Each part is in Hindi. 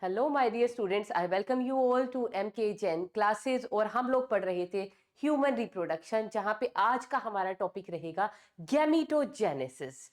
Hello my dear students, I welcome you all to M K Jain classes. और हम लोग पढ़ रहे थे ह्यूमन रिप्रोडक्शन, जहां पे आज का हमारा टॉपिक रहेगा गैमीटोजेनेसिस।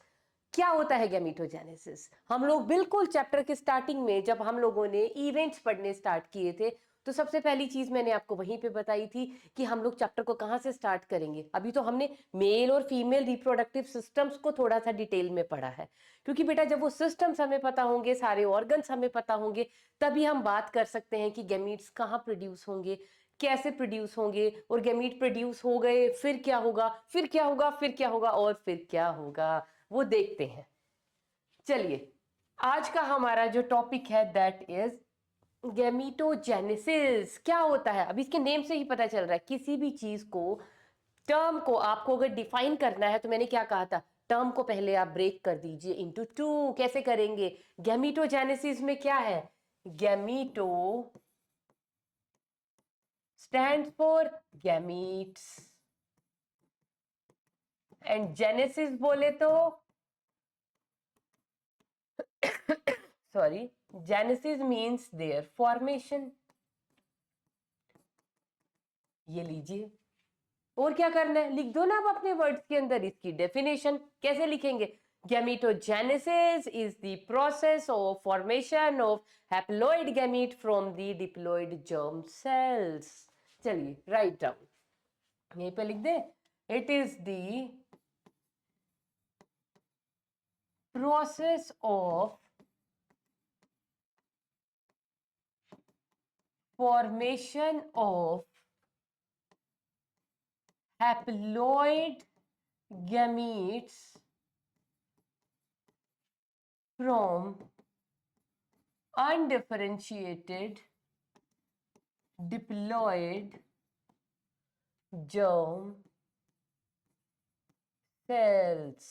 क्या होता है गैमीटोजेनेसिस? हम लोग बिल्कुल चैप्टर के स्टार्टिंग में जब हम लोगों ने इवेंट्स पढ़ने स्टार्ट किए थे, तो सबसे पहली चीज मैंने आपको वहीं पे बताई थी कि हम लोग चैप्टर को कहां से स्टार्ट करेंगे। अभी तो हमने मेल और फीमेल रिप्रोडक्टिव सिस्टम्स को थोड़ा सा डिटेल में पढ़ा है, क्योंकि बेटा जब वो सिस्टम्स हमें पता होंगे, सारे ऑर्गन्स हमें पता होंगे, तभी हम बात कर सकते हैं कि गैमीट्स कहाँ प्रोड्यूस होंगे, कैसे प्रोड्यूस होंगे, और गैमीट प्रोड्यूस हो गए फिर क्या होगा, फिर क्या होगा, फिर क्या होगा और फिर क्या होगा, वो देखते हैं। चलिए, आज का हमारा जो टॉपिक है दैट इज गैमीटोजेनेसिस। क्या होता है? अब इसके नेम से ही पता चल रहा है, किसी भी चीज को, टर्म को आपको अगर डिफाइन करना है, तो मैंने क्या कहा था, टर्म को पहले आप ब्रेक कर दीजिए इनटू टू। कैसे करेंगे? गैमीटोजेनेसिस में क्या है? Gameto stands for gametes, and genesis बोले तो sorry, genesis means their formation. ये लीजिए, और क्या करना है, लिख दो ना आप अपने वर्ड्स के अंदर इसकी डेफिनेशन। कैसे लिखेंगे? Gametogenesis is the process of formation of haploid gamete from the diploid germ cells. चलिए राइट डाउन, यहीं पे लिख दे। It is the process of formation of haploid gametes from undifferentiated diploid germ cells।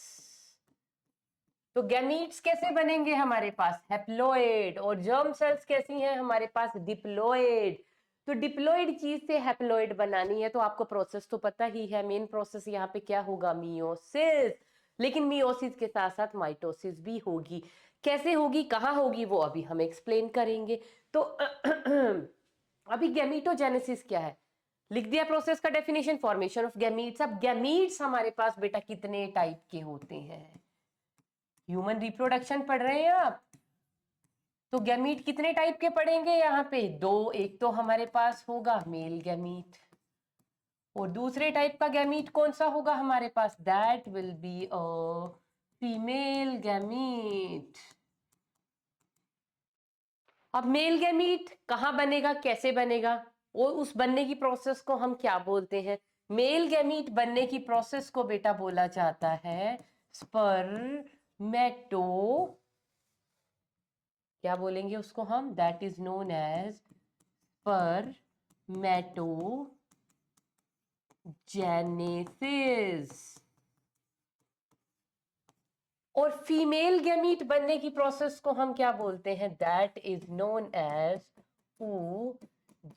तो गैमीट्स कैसे बनेंगे हमारे पास? हैप्लॉइड। और जर्म सेल्स कैसी हैं हमारे पास? डिप्लॉइड। तो डिप्लॉइड चीज से हैप्लॉइड बनानी है, तो आपको प्रोसेस तो पता ही है। मेन प्रोसेस यहाँ पे क्या होगा? मियोसिस। लेकिन मियोसिस के साथ साथ माइटोसिस भी होगी। कैसे होगी, कहाँ होगी, वो अभी हम एक्सप्लेन करेंगे। तो अभी गैमीटोजेनेसिस क्या है? लिख दिया प्रोसेस का डेफिनेशन, फॉर्मेशन ऑफ गैमीट्स। अब गैमीट्स हमारे पास बेटा कितने टाइप के होते हैं? ह्यूमन रिप्रोडक्शन पढ़ रहे हैं आप, तो गैमीट कितने टाइप के पढ़ेंगे यहाँ पे? दो। एक तो हमारे पास होगा मेल गैमीट, और दूसरे टाइप का गैमीट कौन सा होगा हमारे पास? That will be a female gamete. अब मेल गैमीट कहाँ बनेगा, कैसे बनेगा, और उस बनने की प्रोसेस को हम क्या बोलते हैं? मेल गैमीट बनने की प्रोसेस को बेटा बोला जाता है स्पर्मेटो, क्या बोलेंगे उसको हम? That is known as spermatogenesis. और फीमेल गैमीट बनने की प्रोसेस को हम क्या बोलते हैं? That is known as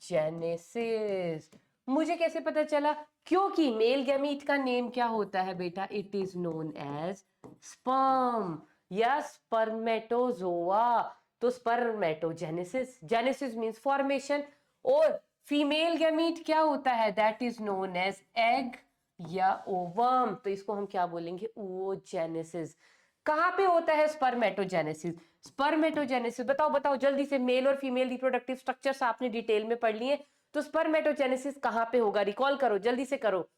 oogenesis। मुझे कैसे पता चला? क्योंकि मेल गैमीट का नेम क्या होता है बेटा? It is known as sperm या स्पर्मेटोजोआ। तो स्पर्मेटोजेनेसिस, जेनेसिस मींस फॉर्मेशन, और फीमेल गैमीट क्या होता है? That is known as egg या ओवम। तो इसको हम क्या बोलेंगे? oogenesis। कहां पे होता है स्पर्मेटोजेनेसिस? स्पर्मेटोजेनेसिस बताओ बताओ जल्दी से। मेल और फीमेल रिप्रोडक्टिव स्ट्रक्चर्स आपने डिटेल में पढ़ लिए, तो स्पर्मेटोजेनेसिस कहां पे होगा? रिकॉल करो, जल्दी से करो।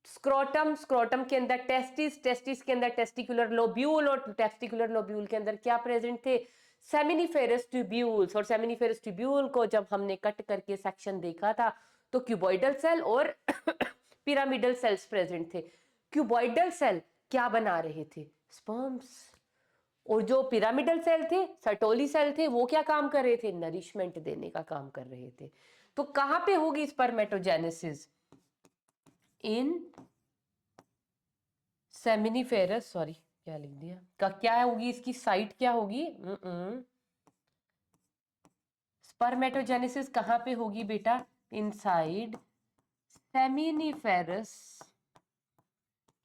स्क्रोटम, स्क्रोटम के अंदर टेस्टिस, टेस्टिस के अंदर टेस्टिकुलर लोब्यूल, और टेस्टिकुलर लोब्यूल के अंदर क्या प्रेजेंट थे? Seminiferous tubules. और सेमिनिफेरस ट्यूब्यूल को जब हमने कट करके सेक्शन देखा था, तो क्यूबॉइडल सेल और पिरामिडल सेल्स प्रेजेंट थे। क्यूबॉइडल सेल क्या बना रहे थे? स्पर्म्स। और जो पिरामिडल सेल थे, सर्टोली सेल थे, वो क्या काम कर रहे थे? नरिशमेंट देने का काम कर रहे थे। तो कहां पे होगी स्पर्मेटोजेनेसिस? इन सेमिनिफेरस, सॉरी क्या लिख दिया, का क्या होगी इसकी साइट, क्या होगी? स्पर्मेटोजेनेसिस कहां पे होगी बेटा? Inside seminiferous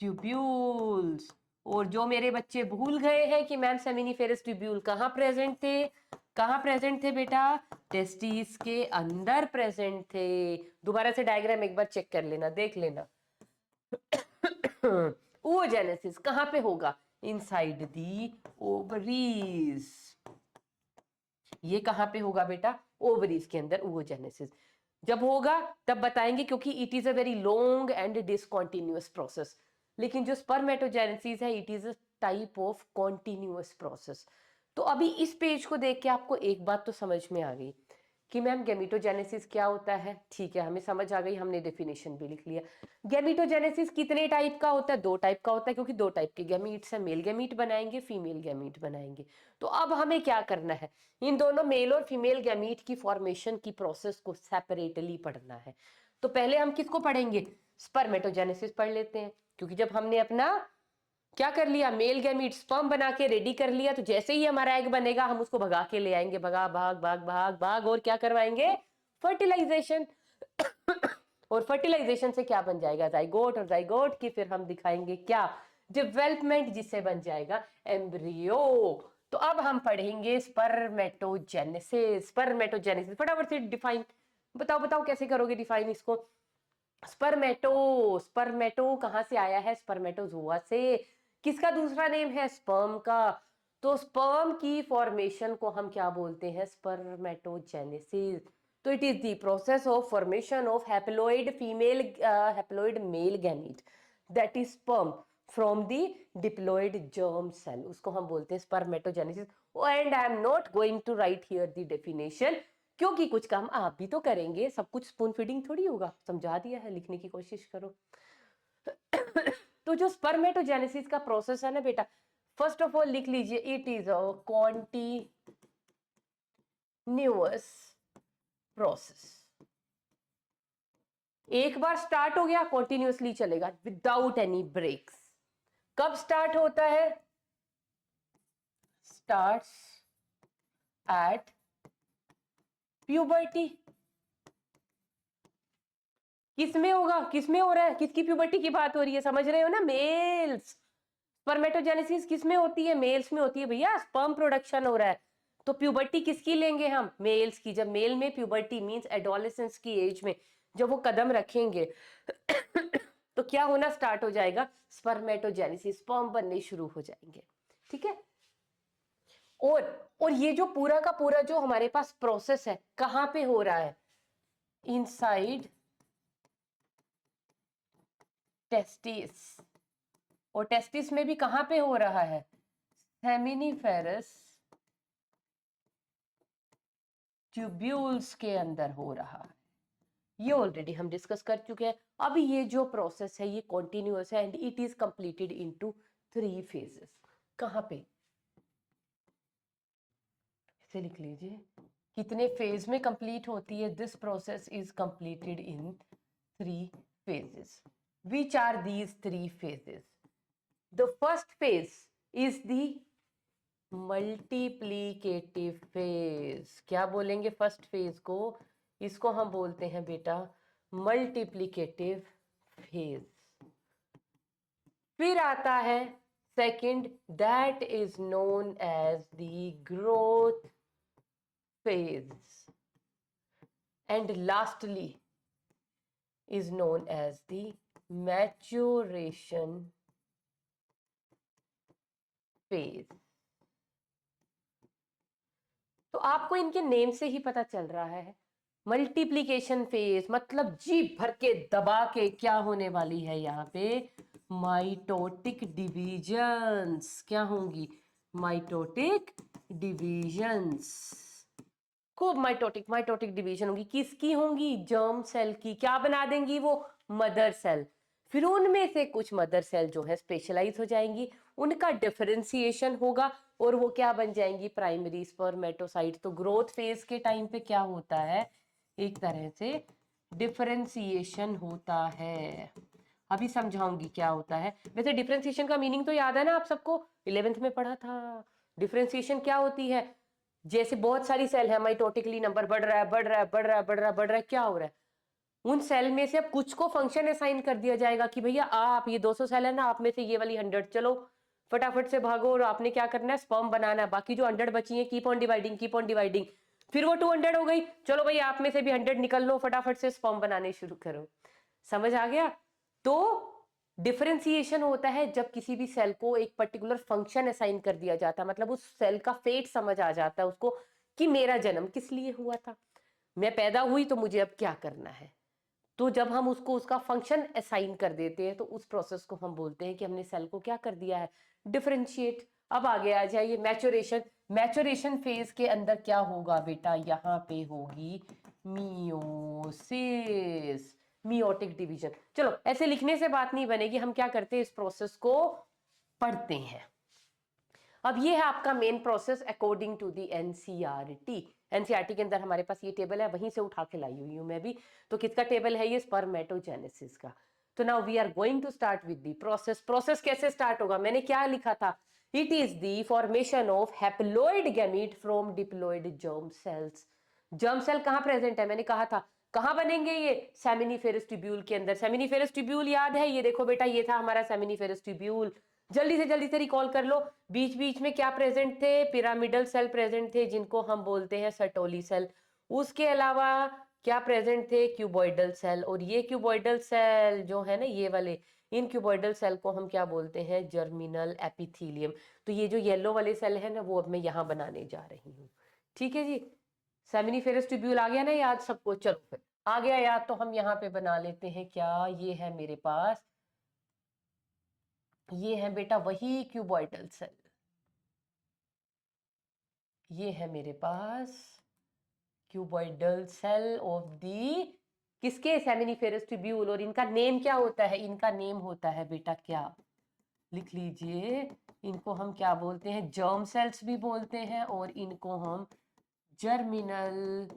tubules. और जो मेरे बच्चे भूल गए हैं कि मैम सेमिनिफेरस ट्यूब्यूल कहां प्रेजेंट थे, कहाँ प्रेजेंट थे बेटा? टेस्टिस के अंदर प्रेजेंट थे। दोबारा से डायग्राम एक बार चेक कर लेना, देख लेना। oogenesis कहाँ पे होगा? Inside the ovaries. ये कहाँ पे होगा बेटा? ओवरीज के अंदर oogenesis। जब होगा तब बताएंगे, क्योंकि it is a very long and discontinuous process. लेकिन जो स्पर्मेटोजेनेसिस है it is a type of continuous process. तो अभी इस पेज को देख के आपको एक बात तो समझ में आ गई कि मैम गैमीटोजेनेसिस क्या होता है। ठीक है, हमें समझ आ गई, हमने डेफिनेशन भी लिख लिया। गैमीटोजेनेसिस कितने टाइप का होता है? 2 टाइप का होता है, क्योंकि 2 टाइप के गैमीट्स हैं, मेल गैमीट बनाएंगे, फीमेल गैमीट बनाएंगे। तो अब हमें क्या करना है? इन दोनों मेल और फीमेल गैमीट की फॉर्मेशन की प्रोसेस को सेपरेटली पढ़ना है। तो पहले हम किसको पढ़ेंगे? स्पर्मेटोजेनेसिस पढ़ लेते हैं, क्योंकि जब हमने अपना क्या कर लिया, मेल गैमीट स्पर्म बना के रेडी कर लिया, तो जैसे ही हमारा एग बनेगा हम उसको भगा के ले आएंगे, भगा भाग भाग भाग भाग, और क्या करवाएंगे? फर्टिलाइजेशन। और फर्टिलाइजेशन से क्या बन जाएगा? जाइगोट, और जाइगोट की फिर हम दिखाएंगे क्या? डेवलपमेंट, जिससे बन जाएगा एम्ब्रियो। तो अब हम पढ़ेंगे स्पर्मेटोजेनेसिस। स्पर्मेटोजेनेसिस फटाफट से डिफाइन बताओ, बताओ कैसे करोगे डिफाइन इसको? स्पर्मेटो, स्पर्मेटो कहां से आया है? स्पर्मेटोजोआ से। किसका दूसरा नेम है? स्पर्म का। तो स्पर्म की फॉर्मेशन को हम क्या बोलते हैं? स्पर्मेटोजेनेसिस। तो it is the process of formation of haploid female haploid male gamete, that is sperm from the diploid germ cell, उसको हम बोलते हैं spermatogenesis. And I am not going to write here the definition, क्योंकि कुछ काम आप भी तो करेंगे, सब कुछ स्पून फीडिंग थोड़ी होगा। समझा दिया है, लिखने की कोशिश करो। तो जो स्पर्मेटोजेनेसिस का प्रोसेस है ना बेटा, फर्स्ट ऑफ ऑल लिख लीजिए, it is a continuous process. एक बार स्टार्ट हो गया कॉन्टिन्यूअसली चलेगा विदाउट एनी ब्रेक्स। कब स्टार्ट होता है? Starts at puberty. किसमें होगा? किसमें हो रहा है? किसकी प्यूबर्टी की बात हो रही है? समझ रहे हो ना? मेल्स। स्पर्मेटोजेनेसिस किसमें होती है? मेल्स में होती है भैया। स्पर्म प्रोडक्शन हो रहा है, तो प्यूबर्टी किसकी लेंगे हम? मेल्स की। जब मेल में प्यूबर्टी मींस एडोलेसेंस की एज में जब वो कदम रखेंगे तो क्या होना स्टार्ट हो जाएगा? स्पर्मेटोजेनेसिस, स्पर्म बनने शुरू हो जाएंगे। ठीक है। और ये जो पूरा का पूरा जो हमारे पास प्रोसेस है, कहां पे हो रहा है? Inside testis. और टेस्टिस में भी कहां पे हो रहा है? सेमिनिफेरस ट्यूब्यूल्स के अंदर हो रहा है। ये ऑलरेडी हम डिस्कस कर चुके हैं। अब ये जो प्रोसेस है ये कॉन्टिन्यूअस है and it is completed into 3 phases. कहां पे? इसे लिख लीजिए, कितने फेज में कंप्लीट होती है? This process is completed in 3 phases. Which are these 3 phases? The first phase is the multiplicative phase. क्या बोलेंगे फर्स्ट फेज को? इसको हम बोलते हैं बेटा मल्टीप्लीकेटिव फेज। फिर आता है second, that is known as the growth phase. And lastly is known as the maturation phase. तो आपको इनके नेम से ही पता चल रहा है। मल्टीप्लीकेशन फेज मतलब जी भर के दबा के क्या होने वाली है यहाँ पे? Mitotic divisions. क्या होंगी? Mitotic divisions. खूब माइटोटिक माइटोटिक डिवीजन होगी। किसकी होंगी? जर्म सेल की। क्या बना देंगी वो? Mother cell. फिर उनमें से कुछ मदर सेल जो है स्पेशलाइज हो जाएंगी, उनका डिफरेंशिएशन होगा और वो क्या बन जाएंगी? Primary spermatocyte. तो ग्रोथ फेज के टाइम पे क्या होता है? एक तरह से डिफरेंशिएशन होता है। अभी समझाऊंगी क्या होता है। वैसे डिफरेंशिएशन का मीनिंग तो याद है ना आप सबको? 11th में पढ़ा था। डिफरेंशिएशन क्या होती है? जैसे बहुत सारी सेल है, माइटोटिकली नंबर बढ़ रहा है बढ़ रहा है बढ़ रहा है बढ़ रहा है बढ़ रहा है, क्या हो रहा है? उन सेल में से अब कुछ को फंक्शन असाइन कर दिया जाएगा कि भैया आप ये 200 सेल है ना, आप में से ये वाली 100 चलो फटाफट से भागो और आपने क्या करना है, स्पर्म बनाना है। बाकी जो 100 बची है, keep on dividing, keep on dividing. फिर वो 200 हो गई, चलो भाई आप में से भी 100 निकल लो, फटाफट से स्पर्म बनाने शुरू करो। समझ आ गया? तो डिफरेंशिएशन होता है जब किसी भी सेल को एक पर्टिकुलर फंक्शन असाइन कर दिया जाता है, मतलब उस सेल का फेट समझ आ जाता है उसको कि मेरा जन्म किस लिए हुआ था, मैं पैदा हुई तो मुझे अब क्या करना है। तो जब हम उसको उसका फंक्शन असाइन कर देते हैं तो उस प्रोसेस को हम बोलते हैं कि हमने सेल को क्या कर दिया है, डिफरेंशिएट। अब आगे आ जाइए मैच्योरेशन। मैच्योरेशन फेज के अंदर क्या होगा बेटा, यहाँ पे होगी मियोसिस, मियोटिक डिवीजन। चलो ऐसे लिखने से बात नहीं बनेगी, हम क्या करते हैं इस प्रोसेस को पढ़ते हैं। अब ये है आपका main process according to the NCERT. NCERT के अंदर हमारे पास ये टेबल है, वहीं से उठा के लाई हुई हूं मैं भी। तो किसका टेबल है ये, स्पर्मेटोजेनेसिस का। तो now we are going to start with the process. Process कैसे स्टार्ट होगा, मैंने क्या लिखा था, it is the formation of haploid gamete from diploid germ cells. Germ cell कहां प्रेजेंट है, मैंने कहा था कहां बनेंगे ये, सेमिनिफेरस ट्यूब्यूल के अंदर। सेमिनिफेरस ट्यूब्यूल याद है, ये देखो बेटा ये था हमारा सेमिनिफेरस ट्यूब्यूल। जल्दी से रिकॉल कर लो, बीच बीच में क्या प्रेजेंट थे, पिरामिडल सेल प्रेजेंट थे जिनको हम बोलते हैं सर्टोली सेल। उसके अलावा क्या प्रेजेंट थे, क्यूबॉइडल सेल। और ये क्यूबॉइडल सेल जो है ना ये वाले, इन क्यूबॉइडल सेल को हम क्या बोलते हैं, जर्मिनल एपिथीलियम। तो ये जो येलो वाले सेल है ना वो अब मैं यहाँ बनाने जा रही हूँ। ठीक है जी, सेमिनिफेरस ट्यूब्यूल आ गया ना याद सबको। चलो फिर आ गया याद, तो हम यहाँ पे बना लेते हैं क्या, ये है मेरे पास, ये है बेटा वही क्यूबॉइडल सेल। ये है मेरे पास क्यूबॉइडल सेल ऑफ दी किसके, सेमिनिफेरस ट्यूब्यूल। और इनका नेम क्या होता है, इनका नेम होता है बेटा क्या, लिख लीजिए, इनको हम क्या बोलते हैं, जर्म सेल्स भी बोलते हैं और इनको हम जर्मिनल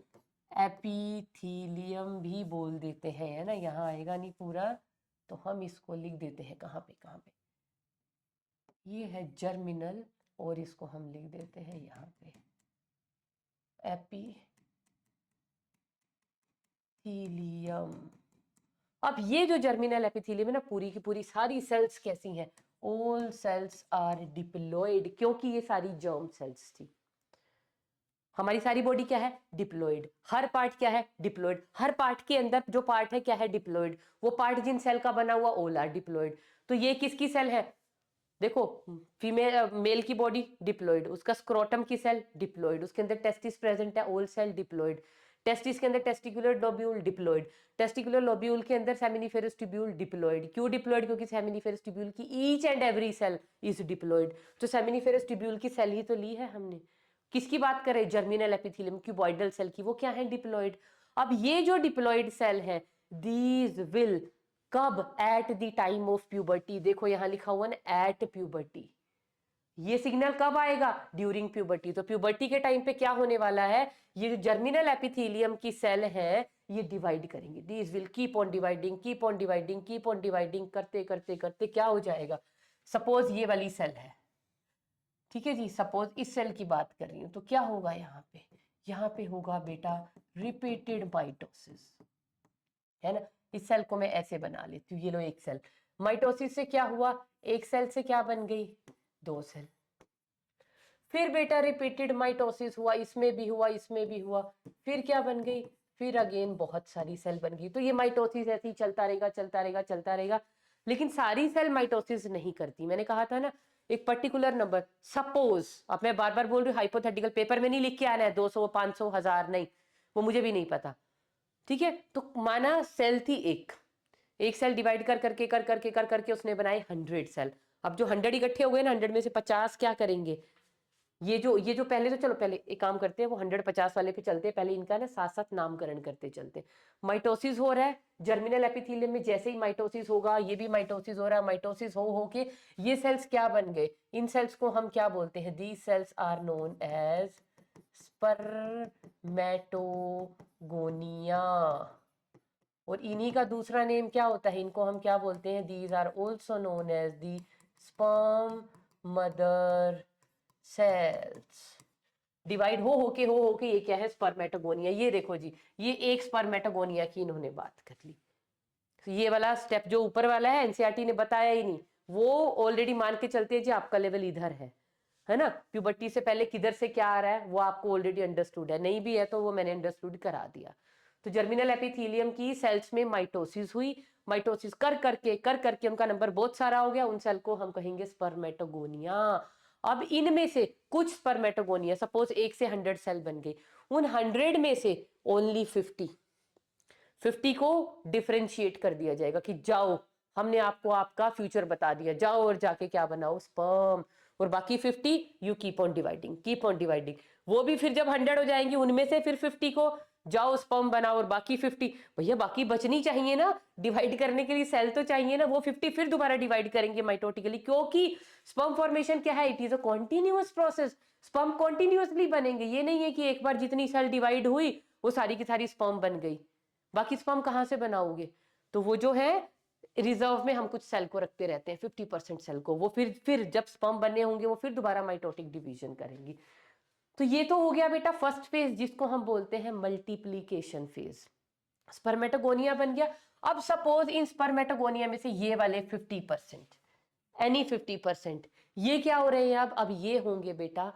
एपिथीलियम भी बोल देते हैं, है ना। यहाँ आएगा नहीं पूरा, तो हम इसको लिख देते हैं कहाँ पे, कहाँ पे, ये है जर्मिनल, और इसको हम लिख देते हैं यहाँ पे एपिथीलियम। अब ये जो जर्मिनल एपिथीलियम है ना, पूरी की पूरी सारी सेल्स कैसी हैं, ऑल सेल्स आर डिप्लॉइड, क्योंकि ये सारी जर्म सेल्स थी। हमारी सारी बॉडी क्या है, डिप्लॉइड। हर पार्ट क्या है, डिप्लॉइड। हर पार्ट के अंदर जो पार्ट है क्या है, डिप्लॉइड। वो पार्ट जिन सेल का बना हुआ ऑल आर डिप्लॉइड। तो ये किसकी सेल है, देखो फीमेल मेल की बॉडी डिप्लॉइड, उसका स्क्रोटम की सेल डिप्लॉइड, उसके अंदर टेस्टिस प्रेजेंट है, ओल सेल डिप्लॉइड। टेस्टिस के अंदर testicular lobule diploid, testicular lobule के अंदर सेमिनिफेरस ट्यूब्यूल डिप्लॉइड। क्यों डिप्लॉइड, क्योंकि सेमिनिफेरस ट्यूब्यूल की each and every cell is diploid. तो सेमिनिफेरस ट्यूब्यूल की सेल ही तो ली है हमने। किसकी बात करें, जर्मिनल एपिथेलियम क्यूबॉइडल सेल की, वो क्या है, डिप्लॉइड। अब ये जो डिप्लॉइड सेल है, दीज विल कब, at the time of puberty. देखो यहां लिखा हुआ ना एट प्यूबर्टी, ये सिग्नल कब आएगा, ड्यूरिंग प्यूबर्टी। तो प्यूबर्टी के टाइम पे क्या होने वाला है, ये जो जर्मिनल एपिथेलियम की सेल है ये डिवाइड करेंगे। These will keep on dividing, keep on dividing, keep on dividing, करते करते करते क्या हो जाएगा, सपोज ये वाली सेल है, ठीक है जी, सपोज इस सेल की बात कर रही हूं, तो क्या होगा यहाँ पे होगा बेटा रिपीटेड माइटोसिस, है ना। इस सेल को मैं ऐसे बना लेती हूँ, ये लो एक सेल, माइटोसिस से क्या हुआ, एक सेल से क्या बन गई, दो सेल। फिर बेटा रिपीटेड माइटोसिस हुआ, इसमें भी हुआ, इसमें भी हुआ, फिर क्या बन गई, फिर अगेन बहुत सारी सेल बन गई। तो ये माइटोसिस ऐसे ही चलता रहेगा, चलता रहेगा, चलता रहेगा। लेकिन सारी सेल माइटोसिस नहीं करती, मैंने कहा था ना एक पर्टिकुलर नंबर। सपोज, अब मैं बार बार बोल रही हूँ, हाइपोथेटिकल, पेपर में नहीं लिख के आना है 200 500 1000 नहीं, वो मुझे भी नहीं पता, ठीक है। तो माना सेल थी एक सेल डिवाइड कर करके उसने बनाए 100 सेल। अब जो 100 इकट्ठे हो गए ना, 100 में से 50 क्या करेंगे, ये जो पहले, तो चलो पहले एक काम करते हैं, वो 150 वाले पे चलते हैं, पहले इनका ना साथ साथ नामकरण करते चलते हैं। माइटोसिस हो रहा है जर्मिनल एपिथेलियम में, जैसे ही माइटोसिस होगा ये भी माइटोसिस हो रहा है, माइटोसिस हो के ये सेल्स क्या बन गए, इन सेल्स को हम क्या बोलते हैं, these cells are known as spermatogonia. और इन्हीं का दूसरा नेम क्या होता है, इनको हम क्या बोलते हैं, these are also known as the sperm mother cells. Divide हो के ये क्या है, स्पर्मेटोगोनिया। ये देखो जी, ये एक स्पर्मेटोगोनिया की इन्होंने बात कर ली। तो ये वाला स्टेप जो ऊपर वाला है एनसीईआरटी ने बताया ही नहीं, वो ऑलरेडी मान के चलते हैं जी आपका लेवल इधर है ना, प्यूबर्टी से पहले किधर से क्या आ रहा है वो आपको ऑलरेडी अंडरस्टूड है, नहीं भी है तो वो मैंने अंडरस्टूड करा दिया। तो जर्मिनल एपिथेलियम की सेल्स में माइटोसिस हुई, माइटोसिस कर करके उनका नंबर बहुत सारा हो गया, उन सेल को हम कहेंगे स्पर्मेटोगोनिया। अब इनमें से कुछ स्पर्मेटोगोनिया, सपोज 1 से 100 सेल बन गई, उन 100 में से ओनली 50 को डिफरेंशिएट कर दिया जाएगा कि जाओ, हमने आपको आपका फ्यूचर बता दिया, जाओ और जाके क्या बनाओ, स्पर्म। और बाकी 50 यू कीप ऑन डिवाइडिंग। वो भी फिर जब 100 हो जाएंगी उनमें से फिर 50 को जाओ स्पर्म बनाओ, और बाकी 50, भैया बाकी बचनी चाहिए ना, डिवाइड करने के लिए सेल तो चाहिए ना, वो 50 फिर दोबारा डिवाइड करेंगे माइटोटिकली, क्योंकि स्पर्म फॉर्मेशन क्या है, it is a continuous process. Sperm continuously बनेंगे, ये नहीं है कि एक बार जितनी सेल डिवाइड हुई वो सारी की सारी स्पर्म बन गई, बाकी स्पर्म कहाँ से बनाओगे। तो वो जो है रिजर्व में हम कुछ सेल को रखते रहते हैं, 50% सेल को, वो फिर जब स्पर्म बनने होंगे वो फिर दोबारा माइटोटिक डिवीजन करेंगी। तो ये तो हो गया बेटा फर्स्ट फेज, जिसको हम बोलते हैं मल्टीप्लीकेशन फेज, स्पर्मेटोगोनिया बन गया। अब सपोज इन स्पर्मेटोगोनिया में से ये वाले 50%, एनी 50%, ये क्या हो रहे हैं अब ये होंगे बेटा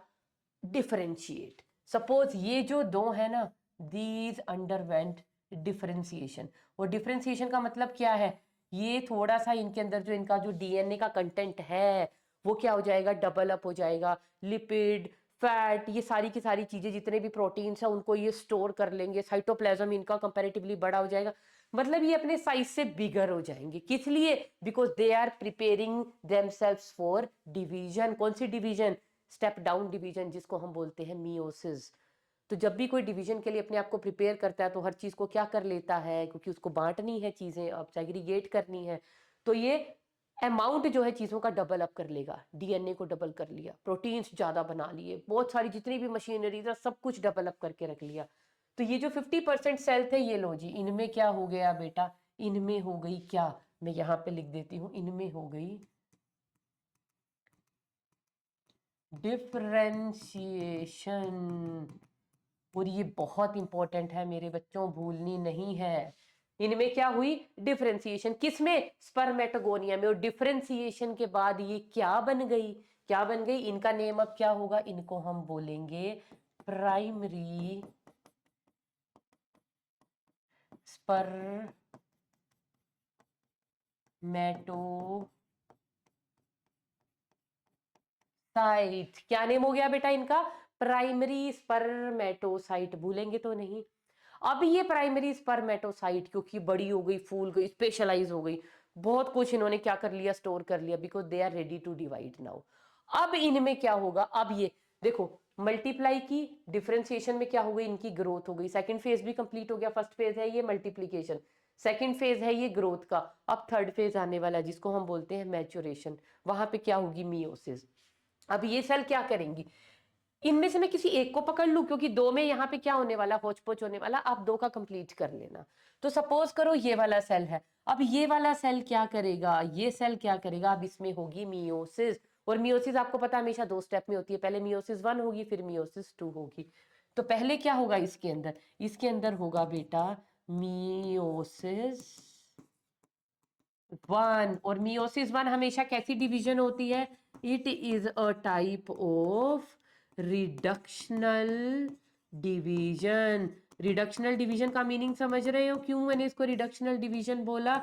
डिफरेंशिएट। सपोज ये जो दो है ना, दीज अंडरवेंट डिफरेंशिएशन। और डिफरेंशिएशन का मतलब क्या है, ये थोड़ा सा इनके अंदर जो इनका जो डीएनए का कंटेंट है वो क्या हो जाएगा, डबल अप हो जाएगा, लिपिड फैट ये सारी की सारी चीजें जितने भी प्रोटीन्स हैं उनको ये स्टोर कर लेंगे, साइटोप्लाज्म इनका कंपैरेटिवली बड़ा हो जाएगा, मतलब ये अपने साइज से बिगर हो जाएंगे। किस लिए, because they are preparing themselves for division. कौन सी डिवीजन, स्टेप डाउन डिवीजन, जिसको हम बोलते हैं मियोसिस। तो जब भी कोई डिवीजन के लिए अपने आप को प्रिपेयर करता है तो हर चीज को क्या कर लेता है, क्योंकि उसको बांटनी है चीजें, अब सेग्रीगेट करनी है, तो ये अमाउंट जो है चीजों का डबल अप कर लेगा, डीएनए को डबल कर लिया, प्रोटीन्स ज्यादा बना लिए, बहुत सारी जितनी भी मशीनरी था सब कुछ डबल अप करके रख लिया। तो ये जो 50% सेल थे, ये लो जी, इनमें क्या हो गया बेटा, इनमें हो गई क्या, मैं यहाँ पे लिख देती हूँ, इनमें हो गई डिफरेंशिएशन। और ये बहुत इंपॉर्टेंट है मेरे बच्चों, भूलनी नहीं है। इनमें क्या हुई, डिफरेंशिएशन, किसमें, स्पर्मेटोगोनिया में। और डिफरेंशिएशन के बाद ये क्या बन गई, क्या बन गई, इनका नेम अब क्या होगा, इनको हम बोलेंगे प्राइमरी स्पर्मेटोसाइट। क्या नेम हो गया बेटा इनका, प्राइमरी स्पर्मेटोसाइट, भूलेंगे तो नहीं। अब ये प्राइमरी स्पर्मेटोसाइट क्योंकि बड़ी हो गई, फूल गई, स्पेशलाइज हो गई, बहुत कुछ इन्होंने क्या कर लिया, स्टोर कर लिया, because they are ready to divide now. अब इनमें क्या होगा, अब ये देखो मल्टीप्लाई की, डिफरेंशिएशन में क्या हो गई, इनकी ग्रोथ हो गई, सेकंड फेज भी कंप्लीट हो गया, फर्स्ट फेज है ये मल्टीप्लीकेशन, सेकंड फेज है ये ग्रोथ का, अब थर्ड फेज आने वाला है जिसको हम बोलते हैं मैच्योरेशन, वहां पे क्या होगी, मियोसिस। अब ये सेल क्या करेंगी, इनमें से मैं किसी एक को पकड़ लूं, क्योंकि दो में यहाँ पे क्या होने वाला, होच पोच होने वाला, आप दो का कंप्लीट कर लेना। तो सपोज करो ये वाला सेल है, अब ये वाला सेल क्या करेगा, ये सेल क्या करेगा, अब इसमें होगी मियोसिस। और मियोसिस आपको पता है हमेशा 2 स्टेप में होती है, पहले मियोसिस 1 होगी फिर मियोसिस 2 होगी। तो पहले क्या होगा इसके अंदर, इसके अंदर होगा बेटा मियोसिस 1। और मियोसिस 1 हमेशा कैसी डिवीजन होती है, it is a type of reductional division. Reductional division का मीनिंग समझ रहे हो, क्यों मैंने इसको रिडक्शनल डिवीजन बोला,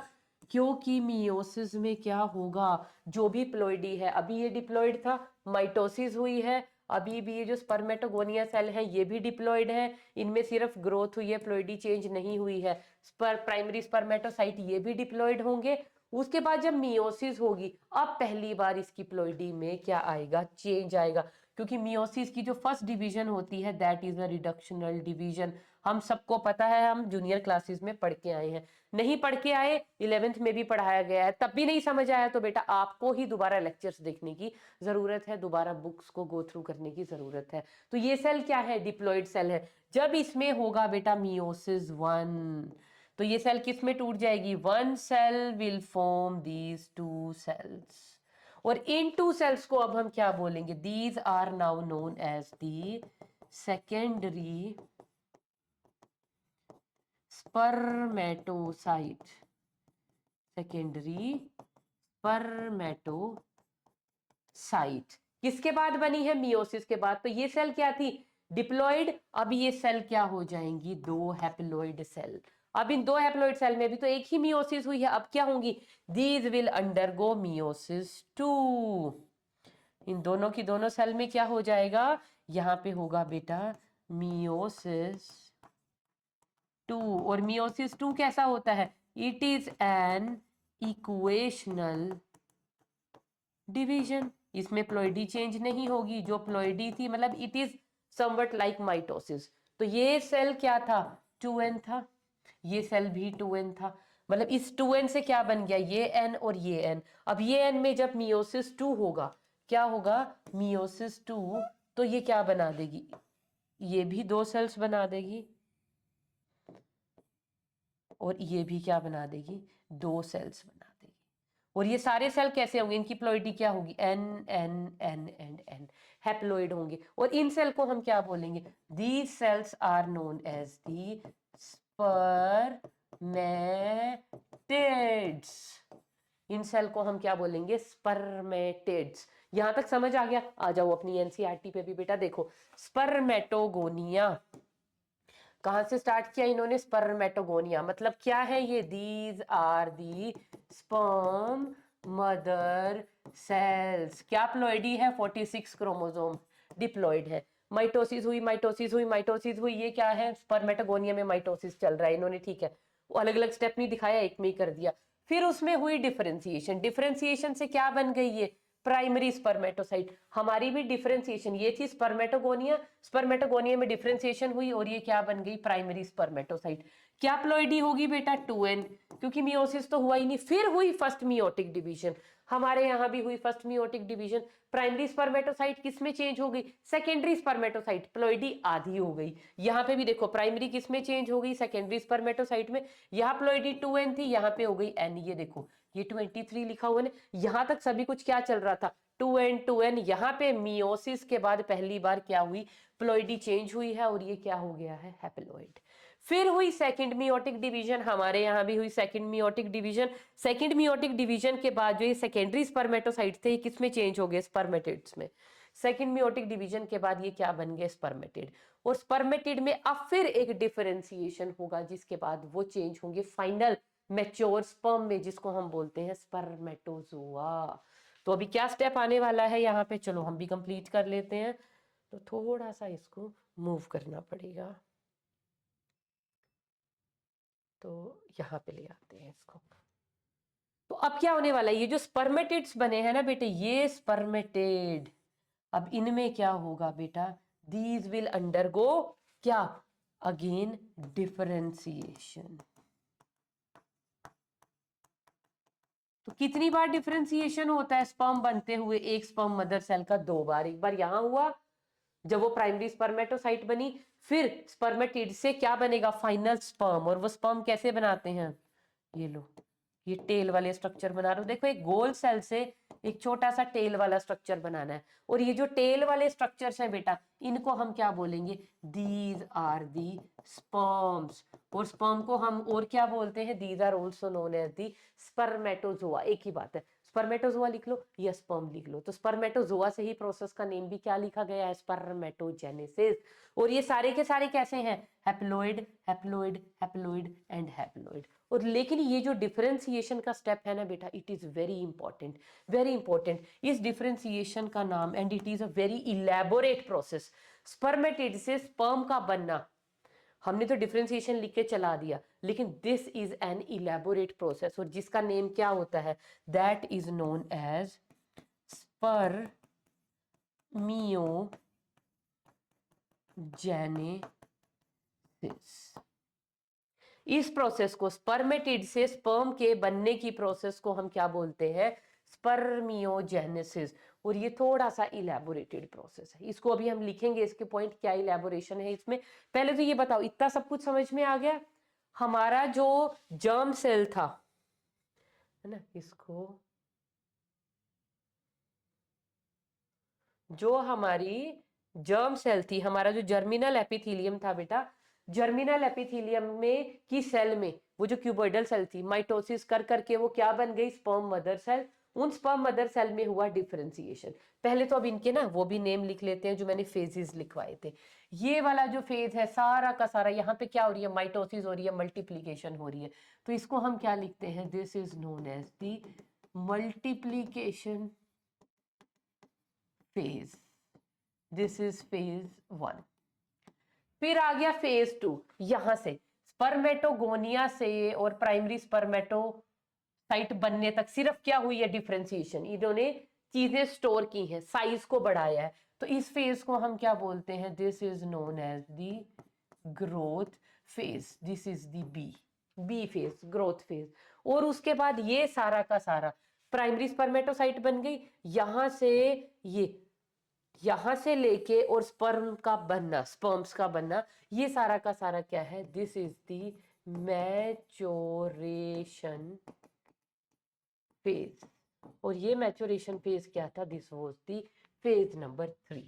क्योंकि मियोसिस में क्या होगा, जो भी प्लॉइडी है, अभी ये डिप्लॉइड था, माइटोसिस हुई है, अभी भी ये जो स्पर्मेटोगोनिया सेल है ये भी डिप्लॉइड है, इनमें सिर्फ ग्रोथ हुई है, प्लॉइडी चेंज नहीं हुई है, प्राइमरी स्पर्मेटोसाइट ये भी डिप्लॉइड होंगे। उसके बाद जब मियोसिस होगी, अब पहली बार इसकी प्लॉइडी में क्या आएगा, चेंज आएगा, क्योंकि मियोसिस की जो फर्स्ट डिवीजन होती है that is a reductional division. हम सबको पता है, हम जूनियर क्लासेस में पढ़ के आए हैं, नहीं पढ़ के आए 11th में भी पढ़ाया गया है, तब भी नहीं समझ आया तो बेटा आपको ही दोबारा लेक्चर्स देखने की जरूरत है, दोबारा बुक्स को गो थ्रू करने की जरूरत है। तो ये सेल क्या है, डिप्लॉइड सेल है। जब इसमें होगा बेटा मियोसिस 1, तो ये सेल किस में टूट जाएगी, one cell will form these two cells. और इन टू सेल्स को अब हम क्या बोलेंगे, these are now known as the secondary spermatocyte, secondary spermatocyte किसके बाद बनी है? मियोसिस के बाद। तो ये सेल क्या थी? डिप्लॉइड। अब ये सेल क्या हो जाएंगी? दो हैप्लॉइड सेल। अब इन दो हैप्लॉइड सेल में भी तो एक ही मियोसिस हुई है, अब क्या होंगी? These will undergo meiosis 2। इन दोनों की दोनों सेल में क्या हो जाएगा? यहां पे होगा बेटा मियोसिस 2। और मियोसिस 2 कैसा होता है? It is an equational division. इसमें प्लॉइडी चेंज नहीं होगी, जो प्लॉइडी थी, मतलब it is somewhat like mitosis. तो ये सेल क्या था? 2n था। ये सेल भी 2n था। मतलब इस 2n से क्या बन गया? ये n और ये n। अब ये n में जब मियोसिस 2 होगा, क्या होगा? मियोसिस 2। तो ये क्या बना देगी? ये भी दो सेल्स बना देगी, और ये भी क्या बना देगी? दो सेल्स बना देगी। और ये सारे सेल कैसे होंगे? इनकी प्लॉइडी क्या होगी? N n n and n haploid होंगे। और इन सेल को हम क्या बोलेंगे? These cells are known as the spermatids. इन सेल को हम क्या बोलेंगे? स्पर्मेटिड्स। यहां तक समझ आ गया? आ जाओ अपनी एनसीईआरटी पे भी बेटा देखो। स्पर्मेटोगोनिया कहां से स्टार्ट किया इन्होंने? स्पर्मेटोगोनिया। मतलब क्या है ये? These are the sperm mother cells. क्या प्लॉइडी है? 46 क्रोमोसोम डिप्लॉइड है। माइटोसिस हुई, माइटोसिस हुई, माइटोसिस हुई। ये क्या है? स्पर्मेटोगोनिया में माइटोसिस चल रहा है इन्होंने, ठीक है। अलग अलग स्टेप नहीं दिखाया, एक में ही कर दिया। फिर उसमें हुई डिफरेंशिएशन। डिफरेंशिएशन से क्या बन गई? ये प्राइमरी स्पर्मेटोसाइट। हमारी भी डिफरेंशिएशन ये थी स्पर्मेटोगोनिया। स्पर्मेटोगोनिया में डिफरेंशिएशन हुई और ये क्या बन गई? Primary spermatocyte. क्या प्लॉइडी होगी बेटा? 2n, क्योंकि मियोसिस तो हुआ ही नहीं। फिर हुई फर्स्ट मियोटिक डिवीजन। हमारे यहां भी हुई first meiotic division. Primary spermatocyte किस में चेंज हो गई? Secondary spermatocyte. प्लॉइडी आधी हो गई। यहां पे भी देखो प्राइमरी किस में चेंज हो गई? सेकेंडरी स्पर्मेटोसाइट में। यहां प्लॉइडी 2n थी, यहां पे हो गई n। ये देखो ये 23 लिखा हुआ है। यहां तक सभी कुछ क्या चल रहा था? 2n 2n। यहाँ पे मियोसिस के बाद पहली बार क्या हुई? प्लॉइडी चेंज हुई है और ये क्या हो गया है? हैप्लॉइड। फिर हुई सेकंड मियोटिक डिवीजन। हमारे यहाँ भी हुई second meiotic division. Second meiotic division के बाद जो ये सेकेंडरी स्पर्मेटोसाइट थे, किस में चेंज हो गए? स्पर्मेटिड्स में। सेकंड मियोटिक डिवीजन के बाद ये क्या बन गए? स्पर्मेटिड। और स्पर्मेटिड में अब फिर एक डिफरेंशिएशन होगा, जिसके बाद वो चेंज होंगे फाइनल मैच्योर स्पर्म में, जिसको हम बोलते हैं स्पर्मेटोजोआ। तो अभी क्या स्टेप आने वाला है यहाँ पे? चलो हम भी कंप्लीट कर लेते हैं। तो थोड़ा सा इसको मूव करना पड़ेगा, तो यहाँ पे ले आते हैं इसको। तो अब क्या होने वाला है? ये जो स्पर्मेटिड्स बने हैं ना बेटे, ये स्पर्मेटिड, अब इनमें क्या होगा बेटा? दीज विल अंडरगो क्या? Again differentiation. तो कितनी बार डिफरेंशिएशन होता है स्पर्म बनते हुए? एक स्पर्म मदर सेल का 2 बार। एक बार यहां हुआ जब वो प्राइमरी स्पर्मेटोसाइट बनी, फिर स्पर्मेटिड से क्या बनेगा? Final sperm. और वो स्पर्म कैसे बनाते हैं? ये लो, ये टेल वाले स्ट्रक्चर बना रहे हो। देखो एक गोल सेल से एक छोटा सा टेल वाला स्ट्रक्चर बनाना है। और ये जो टेल वाले स्ट्रक्चर्स हैं बेटा, इनको हम क्या बोलेंगे? These are the sperms. और स्पर्म को हम और क्या बोलते हैं? These are also known as the spermatozoa. एक ही बात है, स्पर्मेटोजोआ लिख लो या स्पर्म लिख लो। तो स्पर्मेटोजोआ से ही प्रोसेस का नेम भी क्या लिखा गया है? स्पर्मेटोजेनेसिस। और ये सारे के सारे कैसे हैं? Haploid, haploid, haploid and haploid. और लेकिन ये जो डिफरेंशिएशन का स्टेप है ना बेटा, it is very important, very important. इस डिफरेंशिएशन का नाम, and it is a very elaborate process. Spermatid से स्पर्म का बनना, हमने तो डिफरेंशिएशन लिख के चला दिया, लेकिन this is an elaborate process, और जिसका नेम क्या होता है? That is known as spermiogenesis. इस प्रोसेस को, स्पर्मेटिड से स्पर्म के बनने की प्रोसेस को हम क्या बोलते हैं? स्पर्मियोजेनेसिस। और ये थोड़ा सा इलेबोरेटेड प्रोसेस है, इसको अभी हम लिखेंगे, इसके पॉइंट क्या इलेबोरेशन है इसमें। पहले तो ये बताओ, इतना सब कुछ समझ में आ गया? हमारा जो जर्म सेल था, है ना, इसको, जो हमारी जर्म सेल थी, हमारा जो जर्मिनल एपिथेलियम था बेटा, जर्मिनल एपिथेलियम में की सेल में वो जो क्यूबॉइडल सेल थी, माइटोसिस कर करके वो क्या बन गई? Sperm mother cell. उन स्पर्म मदर सेल में हुआ डिफरेंशिएशन। पहले तो अब इनके ना वो भी नेम लिख लेते हैं जो मैंने फेजेस लिखवाए थे। ये वाला जो फेज है सारा का सारा, यहाँ पे क्या हो रही है, माइटोसिस हो रही है, मल्टीप्लीकेशन हो रही है, तो इसको हम क्या लिखते हैं, this is known as the multiplication phase, this is phase 1। फिर आ गया फेज 2, यहां से स्पर्मेटोगोनिया से और प्राइमरी स्पर्मेटोसाइट बनने तक सिर्फ क्या हुई है, डिफरेंशिएशन। इन्होंने चीजें स्टोर की हैं, साइज को बढ़ाया है, तो इस फेज को हम क्या बोलते हैं, this is known as the growth phase, this is the B phase, growth phase. और उसके बाद ये सारा का सारा प्राइमरी स्पर्मेटोसाइट बन गई, यहां से ये, यहां से लेके और स्पर्म का बनना, स्पर्म्स का बनना, ये सारा का सारा क्या है, this is the maturation phase. और ये मैच्योरेशन फेज क्या था, this was the phase number 3।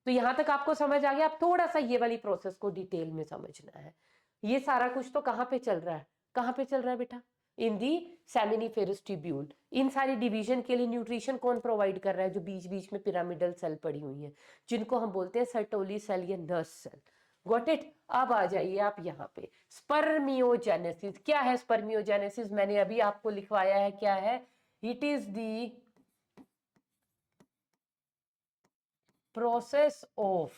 तो यहां तक आपको समझ आ गया। आप थोड़ा सा ये वाली प्रोसेस को डिटेल में समझना है। ये सारा कुछ तो कहां पे चल रहा है, कहां पे चल रहा है बेटा, इन दी सेमिनिफेरस ट्यूब्यूल। इन सारी डिवीजन के लिए न्यूट्रिशन कौन प्रोवाइड कर रहा है, जो बीच बीच में पिरामिडल सेल पड़ी हुई है, जिनको हम बोलते हैं सर्टोली सेल या नर्स सेल। Got it. अब आ जाइए आप यहाँ पे, स्पर्मियोजेनेसिस। क्या है स्पर्मियोजेनेसिस, मैंने अभी आपको लिखवाया है, क्या है, it is the process of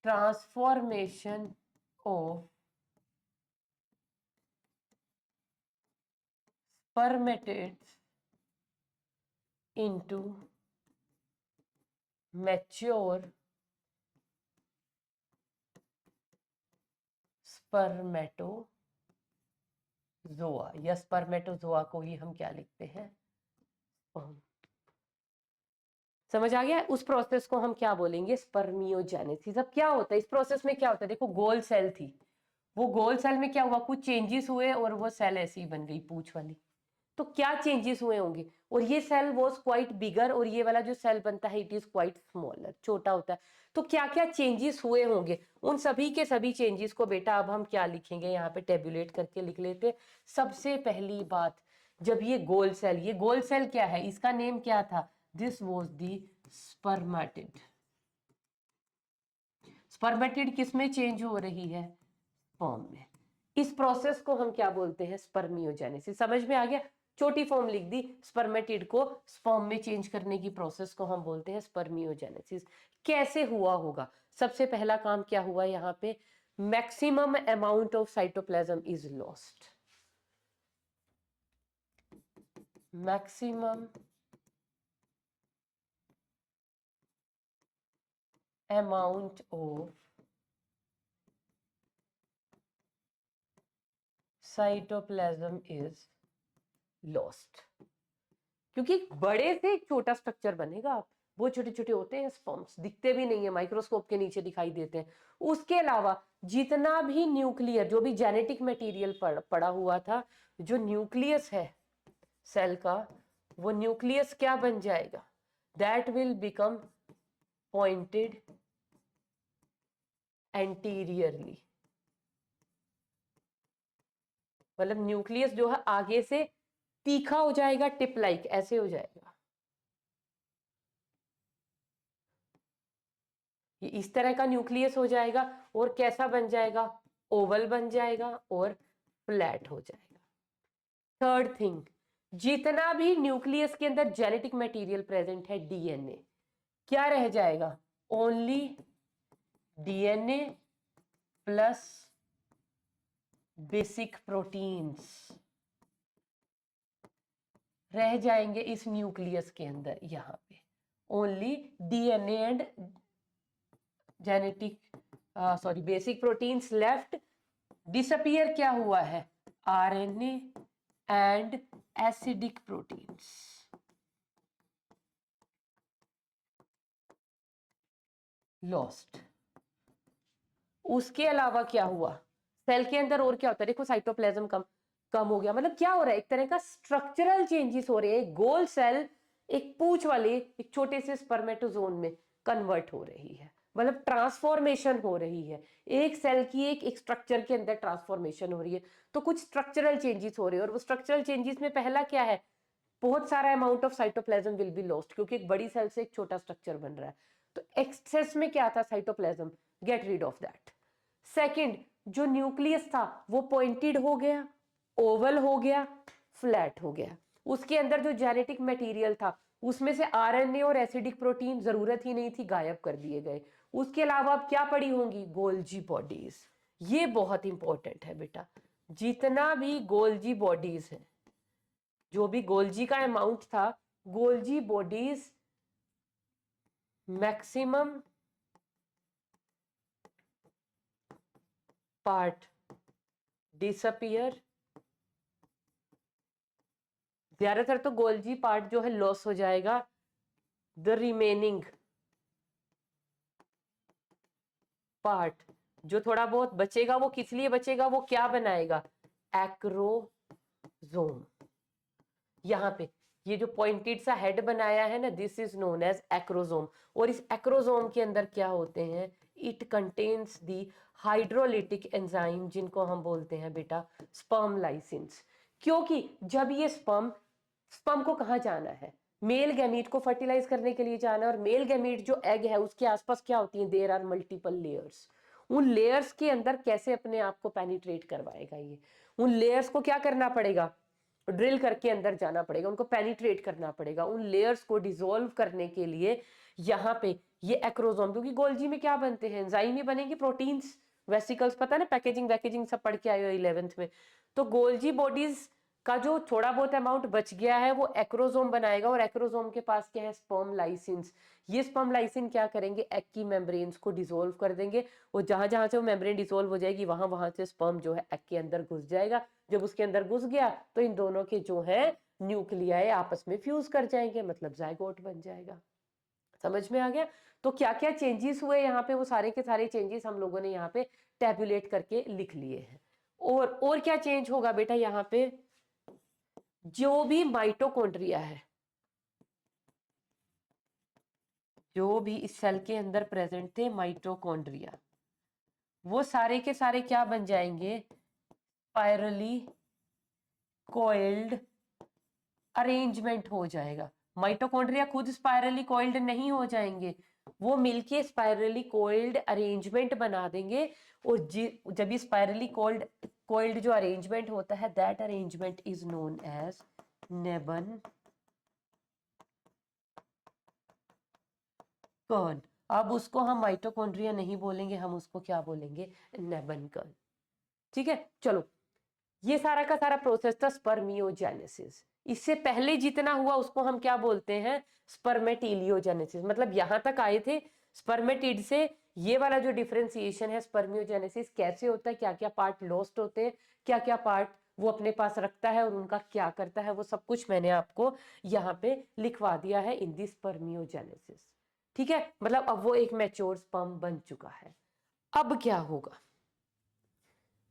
transformation of spermatids into mature spermatozoa, या स्पर्मेटोजोआ को ही हम क्या लिखते हैं, समझ आ गया। उस प्रोसेस को हम क्या बोलेंगे, स्पर्मियोजेनेसिस। अब क्या होता है इस प्रोसेस में, क्या होता है, देखो गोल सेल थी, वो गोल सेल में क्या हुआ, कुछ चेंजेस हुए और वो सेल ऐसी ही बन गई पूंछ वाली। तो क्या चेंजेस हुए होंगे, और ये सेल वाज क्वाइट बिगर, और ये वाला जो सेल बनता है इट इज क्वाइट स्मॉलर, छोटा होता है। तो क्या क्या चेंजेस हुए होंगे, उन सभी के सभी चेंजेस को बेटा अब हम क्या लिखेंगे, यहाँ पे टेबुलेट करके लिख लेते। सबसे पहली बात, जब ये गोल सेल क्या है, इसका नेम क्या था, this was the spermatid. Spermatid किस में चेंज हो रही है, फॉर्म में। इस प्रोसेस को हम क्या बोलते हैं, स्पर्मियोजेनेसिस। समझ में आ गया, छोटी फॉर्म लिख दी, स्पर्मेटिड को स्पर्म में चेंज करने की प्रोसेस को हम बोलते हैं स्पर्मियोजेनेसिस। कैसे हुआ होगा, सबसे पहला काम क्या हुआ यहाँ पे, maximum amount of cytoplasm is lost, maximum amount of cytoplasm is lost। क्योंकि बड़े से एक छोटा स्ट्रक्चर बनेगा, आप वो छोटे छोटे होते हैं स्पर्म्स, दिखते भी नहीं है, माइक्रोस्कोप के नीचे दिखाई देते हैं। उसके अलावा जितना भी न्यूक्लियर, जो भी जेनेटिक मटेरियल पड़ा हुआ था, जो न्यूक्लियस है सेल का, वो न्यूक्लियस क्या बन जाएगा, that will become pointed anteriorly. मतलब न्यूक्लियस जो है आगे से तीखा हो जाएगा, टिप लाइक ऐसे हो जाएगा, ये इस तरह का न्यूक्लियस हो जाएगा। और कैसा बन जाएगा, ओवल बन जाएगा और फ्लैट हो जाएगा। थर्ड थिंग, जितना भी न्यूक्लियस के अंदर जेनेटिक मटेरियल प्रेजेंट है, डीएनए, क्या रह जाएगा, only DNA plus basic proteins रह जाएंगे इस न्यूक्लियस के अंदर। यहाँ पे only DNA and genetic basic proteins left. Disappear क्या हुआ है, RNA and acidic proteins lost. उसके अलावा क्या हुआ, सेल के अंदर और क्या होता है, देखो साइटोप्लाज्म कम कम हो गया। मतलब क्या हो रहा है, एक तरह का स्ट्रक्चरल चेंजेस हो रहे हैं। गोल सेल एक पूंछ वाले एक छोटे से स्पर्मेटोजोन में कन्वर्ट हो रही है। मतलब ट्रांसफॉर्मेशन हो रही है, एक सेल की एक स्ट्रक्चर के अंदर ट्रांसफॉर्मेशन हो रही है, तो कुछ स्ट्रक्चरल चेंजेस हो रहे हैं। और वो स्ट्रक्चरल चेंजेस में पहला क्या है, बहुत सारा amount of cytoplasm will be lost, क्योंकि एक बड़ी सेल से एक छोटा स्ट्रक्चर बन रहा है। तो एक्सेस में क्या था, cytoplasm, get rid of that. Second, जो न्यूक्लियस था वो पॉइंटेड हो गया, ओवल हो गया, फ्लैट हो गया। उसके अंदर जो जेनेटिक मटेरियल था उसमें से आरएनए और एसिडिक प्रोटीन जरूरत ही नहीं थी, गायब कर दिए गए। उसके अलावा अब क्या पड़ी होंगी, गोल्जी बॉडीज। ये बहुत इंपॉर्टेंट है बेटा, जितना भी गोल्जी बॉडीज है, जो भी गोल्जी का अमाउंट था, Golgi bodies maximum part disappear, ज्यादातर तो गोल्जी पार्ट जो है लॉस हो जाएगा। द रिमेनिंग पार्ट, जो थोड़ा बहुत बचेगा, वो किस लिए बचेगा, वो क्या बनाएगा, एक्रोजोम। यहाँ पे ये जो पॉइंटेड सा हेड बनाया है ना, this is known as acrosome. और इस एक्रोजोम के अंदर क्या होते हैं, it contains the hydrolytic enzyme, जिनको हम बोलते हैं बेटा स्पर्म लाइसिन्स। क्योंकि जब ये स्पर्म स्पर्म को कहाँ जाना है, मेल गैमीट को फर्टिलाइज करने के लिए जाना है। और मेल गैमीट जो एग है उसके आसपास क्या होती है, देयर आर मल्टीपल लेयर्स। उन लेयर्स के अंदर कैसे अपने आप को पेनिट्रेट करवाएगा ये, उन लेयर्स को क्या करना पड़ेगा, ड्रिल करके अंदर जाना पड़ेगा, उनको पेनिट्रेट करना पड़ेगा। उन लेयर्स को डिसॉल्व करने के लिए यहाँ पे ये एक्रोसोम, क्योंकि गोल्जी में क्या बनते हैं, एंजाइम ही बनेंगे, प्रोटीन्स, वेसिकल्स, पता ना, पैकेजिंग वैकेजिंग सब पढ़ के आए हो 11th में। तो गोल्जी बॉडीज का जो थोड़ा बहुत अमाउंट बच गया है वो एक्रोसोम बनाएगा। और एक्रोसोम के पास क्या है, स्पर्म लाइसिन्स। ये स्पर्म लाइसिन क्या करेंगे, एग की मेम्ब्रेन्स को डिसॉल्व कर देंगे। और जहां जहां से वो मेम्ब्रेन डिसॉल्व हो जाएगी, वहां वहां से स्पर्म जो है एग के अंदर घुस जाएगा। जब उसके अंदर घुस गया तो इन दोनों के जो है न्यूक्लियाई आपस में फ्यूज कर जाएंगे, मतलब जायगोट बन जाएगा। समझ में आ गया। तो क्या क्या चेंजेस हुए यहाँ पे, वो सारे के सारे चेंजेस हम लोगों ने यहाँ पे टैबुलेट करके लिख लिए हैं। और क्या चेंज होगा बेटा, यहाँ पे जो भी माइटोकॉन्ड्रिया है, जो भी इस सेल के अंदर प्रेजेंट थे माइटोकॉन्ड्रिया, वो सारे के सारे क्या बन जाएंगे, स्पाइरली कॉइल्ड अरेंजमेंट हो जाएगा। माइटोकॉन्ड्रिया खुद स्पाइरली कॉइल्ड नहीं हो जाएंगे, वो मिलके स्पाइरली कॉइल्ड अरेंजमेंट बना देंगे। और जब ये स्पाइरली कॉइल्ड जो अरेंजमेंट होता है, that arrangement is known as Nebenkern. अब उसको हम माइटोकॉन्ड्रिया नहीं बोलेंगे, हम उसको क्या बोलेंगे, नेबन कर्न। ठीक है, चलो, ये सारा का सारा प्रोसेस था स्पर्मियोजेनेसिस। इससे पहले जितना हुआ उसको हम क्या बोलते हैं, स्पर्मेटिलियोजेनेसिस। मतलब यहां तक आए थे स्पर्मेटिड से, ये वाला जो डिफरेंशिएशन है स्पर्मियोजेनेसिस कैसे होता है, क्या क्या पार्ट लॉस्ट होते हैं, क्या क्या पार्ट वो अपने पास रखता है और उनका क्या करता है, वो सब कुछ मैंने आपको यहाँ पे लिखवा दिया है इन दी स्पर्मियोजेनेसिस। ठीक है, मतलब अब वो एक मैच्योर स्पर्म बन चुका है। अब क्या होगा,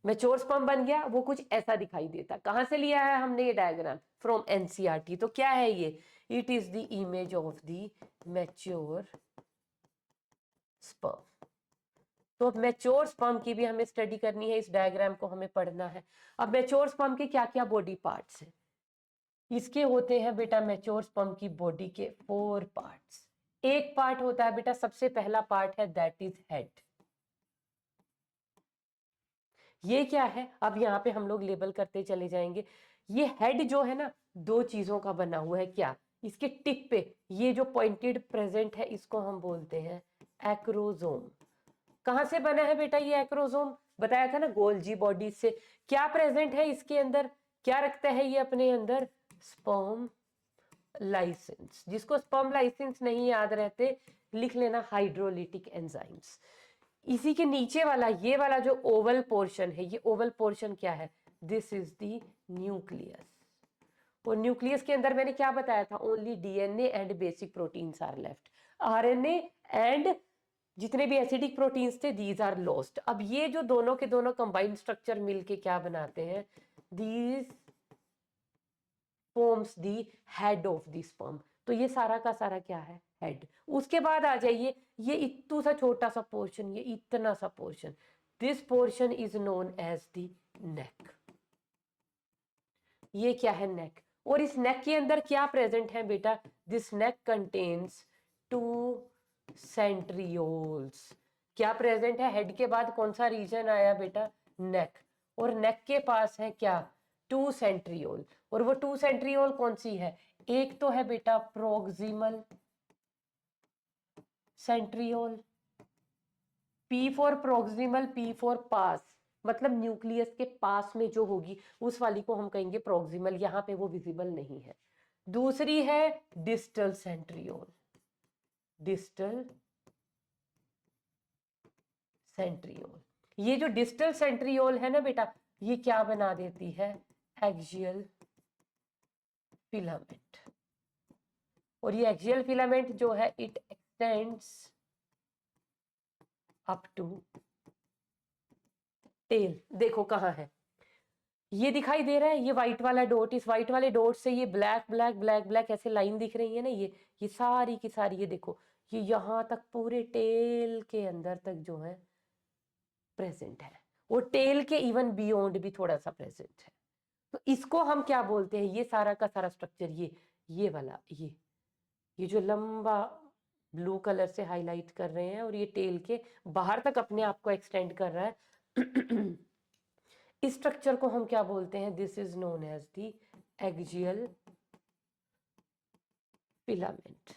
मैच्योर स्पर्म बन गया, वो कुछ ऐसा दिखाई देता। कहां से लिया है हमने ये डायग्राम, फ्रॉम एनसीईआरटी। तो क्या है ये, it is the image of the mature sperm. तो अब मैच्योर स्पर्म की भी हमें स्टडी करनी है, इस डायग्राम को हमें पढ़ना है। अब मैच्योर स्पर्म के क्या क्या बॉडी पार्ट्स हैं, इसके होते हैं बेटा मैच्योर स्पर्म की बॉडी के 4 पार्ट्स। एक पार्ट होता है बेटा, सबसे पहला पार्ट है, दैट इज हेड। ये क्या है, अब यहाँ पे हम लोग लेबल करते चले जाएंगे। ये हेड जो है ना, 2 चीजों का बना हुआ है। क्या, इसके टिप पे ये जो पॉइंटेड प्रेजेंट है, इसको हम बोलते हैं एक्रोजोम। कहां से बना है बेटा ये एक्रोजोम, बताया था ना गोल्जी बॉडी से। क्या प्रेजेंट है इसके अंदर, क्या रखता है ये अपने अंदर, स्पर्म लाइसेंस। जिसको स्पर्म लाइसेंस नहीं याद रहते, लिख लेना हाइड्रोलिटिक एंजाइम्स। इसी के नीचे वाला ये वाला जो ओवल पोर्शन है, ये ओवल पोर्शन क्या है, दिस इज द न्यूक्लियस। और न्यूक्लियस के अंदर मैंने क्या बताया था, only DNA and basic proteins are left, RNA and जितने भी एसिडिक प्रोटीन्स थे दीज आर लॉस्ट। अब ये जो दोनों के दोनों कंबाइंड स्ट्रक्चर मिलके क्या बनाते हैं, these forms the head of the sperm. तो ये सारा का सारा क्या है, हेड। उसके बाद आ जाइए, ये इतू सा छोटा सा पोर्शन, ये इतना सा portion, this portion is known as the neck. ये क्या है? नेक। और इस नेक के अंदर क्या प्रेजेंट है बेटा? This neck contains 2 centrioles. क्या प्रेजेंट है? हेड के बाद कौन सा रीजन आया बेटा? नेक। और नेक के पास है क्या? 2 सेंट्रियोल। और वो 2 सेंट्रियोल कौन सी है? एक तो है बेटा proximal centriole, P for proximal, P for pass, मतलब न्यूक्लियस के पास में जो होगी उस वाली को हम कहेंगे प्रोक्सिमल, यहां पे वो विजिबल नहीं है। दूसरी है डिस्टल सेंट्रियोल, डिस्टल सेंट्रियोल। ये जो डिस्टल सेंट्रियोल है ना बेटा, ये क्या बना देती है? Axial filament. और ये एक्सियल फिलामेंट जो है it extends up to tail. देखो कहाँ है, ये दिखाई दे रहा है, ये व्हाइट वाला डॉट, इस व्हाइट वाले डॉट से ये ब्लैक ब्लैक ब्लैक ब्लैक ऐसे लाइन दिख रही है ना, ये सारी की सारी, ये देखो, ये यहां तक पूरे टेल के अंदर तक जो है प्रेजेंट है, और टेल के इवन बियॉन्ड भी थोड़ा सा प्रेजेंट है। तो इसको हम क्या बोलते हैं? ये सारा का सारा स्ट्रक्चर, ये वाला, ये जो लंबा ब्लू कलर से हाईलाइट कर रहे हैं और ये टेल के बाहर तक अपने आप को एक्सटेंड कर रहा है, इस स्ट्रक्चर को हम क्या बोलते हैं? This is known as the axial filament.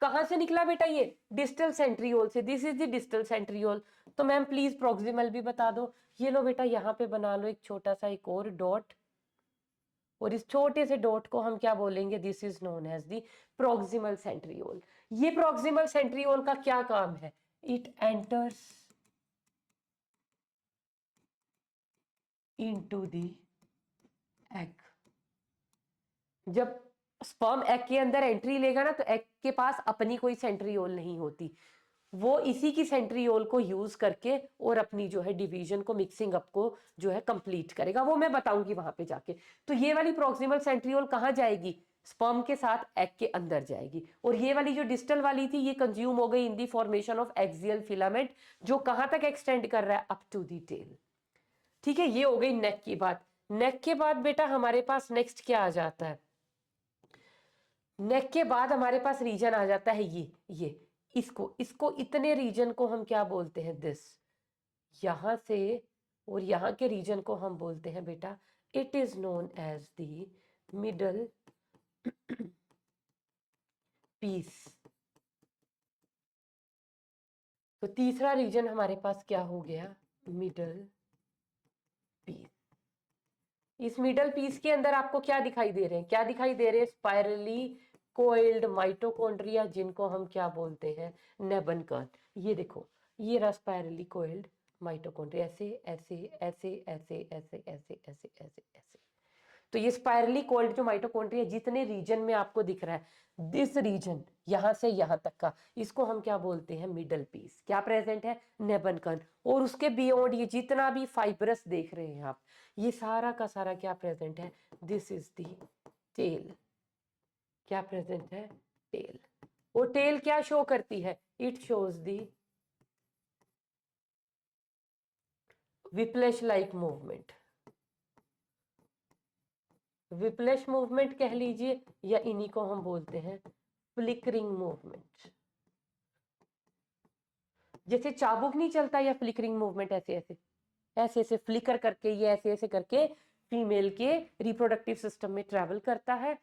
कहां से निकला बेटा? ये डिस्टल सेंट्रियोल से। This is the distal centriole. तो मैम प्लीज प्रोक्सिमल भी बता दो। ये लो बेटा, यहां पे बना लो एक छोटा सा एक और डॉट, और इस छोटे से डॉट को हम क्या बोलेंगे? This is known as the proximal centriole. ये प्रोक्सिमल सेंट्रियोल का क्या काम है? It enters into the egg. जब स्पर्म एग के अंदर एंट्री लेगा ना, तो एग के पास अपनी कोई सेंट्रियोल नहीं होती, वो इसी की सेंट्रियोल को यूज करके और अपनी जो है डिवीजन को, मिक्सिंग अप को जो है कंप्लीट करेगा। वो मैं बताऊंगी वहां पे जाके। तो ये वाली प्रोक्सिमल सेंट्रियोल कहाँ जाएगी? स्पर्म के साथ एग के अंदर जाएगी। और ये वाली जो डिस्टल वाली थी, ये कंज्यूम हो गई in the formation of axial filament, जो कहां तक एक्सटेंड कर रहा है? Up to the tail. ठीक है, ये हो गई नेक की बात। नेक के बाद बेटा हमारे पास नेक्स्ट क्या आ जाता है? नेक के बाद हमारे पास रीजन आ जाता है ये इसको इसको इतने रीजन को हम क्या बोलते हैं? दिस। यहां से और यहां के रीजन को हम बोलते हैं बेटा, it is known as the middle piece. तो तीसरा रीजन हमारे पास क्या हो गया? Middle piece. इस मिडल पीस के अंदर आपको क्या दिखाई दे रहे हैं? क्या दिखाई दे रहे हैं? स्पाइरली कोइल्ड माइटोकॉन्ड्रिया, जिनको हम क्या बोलते हैं? नेबन कण। ये देखो, ये रहा स्पाइरली कोइल्ड माइटोकॉन्ड्रिया, ऐसे ऐसे ऐसे ऐसे ऐसे ऐसे ऐसे ऐसे ऐसे। तो ये स्पाइरली कोइल्ड जो माइटोकॉन्ड्रिया जितने रीजन में आपको दिख रहा है, दिस रीजन यहां से यहां तक का, इसको हम क्या बोलते हैं? Middle piece. क्या प्रेजेंट है? नेबन कण। और उसके बियॉन्ड ये जितना भी फाइब्रस देख रहे हैं आप, ये सारा का सारा क्या प्रेजेंट है? This is the tail. क्या प्रेजेंट है? टेल। और टेल क्या शो करती है? It shows the whiplash like movement. Whiplash movement कह लीजिए, या इन्हीं को हम बोलते हैं फ्लिकरिंग मूवमेंट। जैसे चाबुक नहीं चलता, या फ्लिकरिंग मूवमेंट ऐसे ऐसे ऐसे ऐसे फ्लिकर करके, ये ऐसे ऐसे करके फीमेल के रिप्रोडक्टिव सिस्टम में ट्रेवल करता है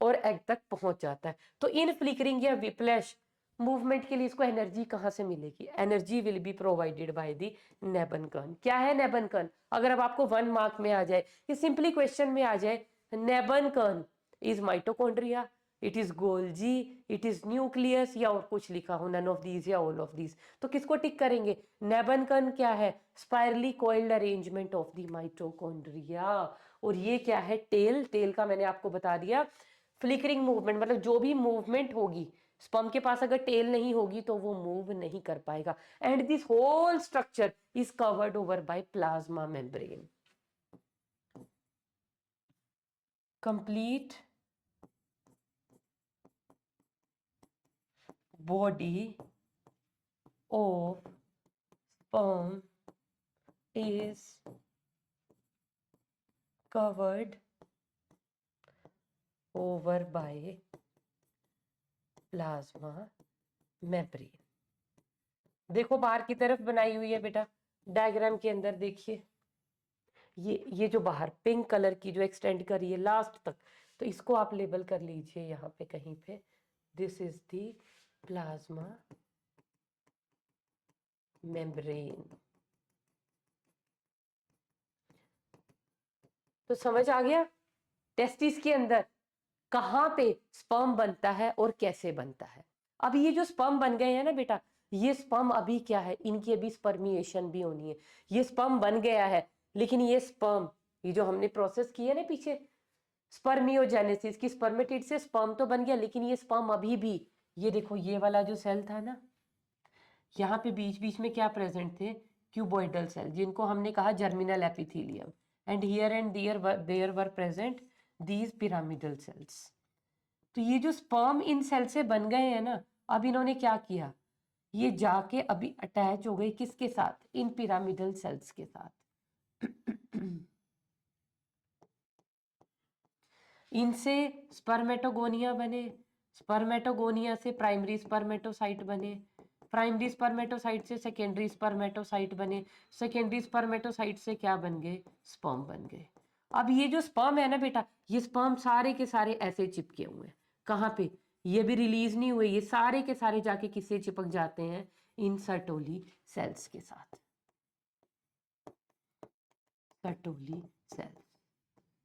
और एग तक पहुंच जाता है। तो इन फ्लिकरिंग या विप्लैश मूवमेंट के लिए इसको एनर्जी कहां से मिलेगी? Energy will be provided by the नेबन कण। क्या है नेबन कण? अगर अब आपको 1 मार्क में आ जाए, ये सिंपली क्वेश्चन में आ जाए, नेबन कण is mitochondria, it is Golgi, it is nucleus, या और कुछ लिखा हो, नन ऑफ दीज या ऑल ऑफ दीज, तो किसको टिक करेंगे? नेबन कण क्या है? Spirally coiled arrangement of the mitochondria. और ये क्या है? टेल। टेल का मैंने आपको बता दिया, फ्लिकरिंग मूवमेंट, मतलब जो भी मूवमेंट होगी, स्पर्म के पास अगर टेल नहीं होगी तो वो मूव नहीं कर पाएगा। And this whole structure is covered over by plasma membrane. Complete body of sperm is covered over by plasma membrane. देखो बाहर की तरफ बनाई हुई है बेटा, डायग्राम के अंदर देखिए, ये जो बाहर पिंक कलर की जो एक्सटेंड कर रही है लास्ट तक, तो इसको आप लेबल कर लीजिए यहाँ पे कहीं पे, this is the plasma membrane. तो समझ आ गया टेस्टिस के अंदर कहाँ पे स्पर्म बनता है और कैसे बनता है। अब ये जो स्पर्म बन गए हैं ना बेटा, ये स्पर्म अभी क्या है, इनकी अभी स्पर्मिएशन भी होनी है। ये स्पर्म बन गया है, लेकिन ये स्पर्म, ये जो हमने प्रोसेस की है ना पीछे, स्पर्मियोजेनेसिस की, स्पर्मेटिड से स्पर्म तो बन गया, लेकिन ये स्पर्म अभी भी, ये देखो ये वाला जो सेल था ना, यहाँ पे बीच बीच में क्या प्रेजेंट थे, क्यूबॉइडल सेल, जिनको हमने कहा germinal epithelium, and here and there were present these pyramidal cells. तो ये जो स्पर्म इन सेल से बन गए हैं ना, अब इन्होंने क्या किया, ये जाके अभी अटैच हो गए किसके साथ, इन पिरामिडल सेल्स के साथ। इनसे स्पर्मेटोगोनिया बने, स्पर्मेटोगोनिया से प्राइमरी स्पर्मेटोसाइट बने, प्राइमरी स्पर्मेटोसाइट से सेकेंडरी स्पर्मेटोसाइट बने, सेकेंडरी स्पर्मेटोसाइट से क्या बन गए, स्पर्म बन गए। अब ये जो स्पर्म है ना बेटा, ये स्पर्म सारे के सारे ऐसे चिपके हुए हैं, कहाँ पे, ये भी रिलीज नहीं हुए, ये सारे के सारे जाके किससे चिपक जाते हैं, इन सर्टोली सेल्स के साथ, सर्टोली सेल्स।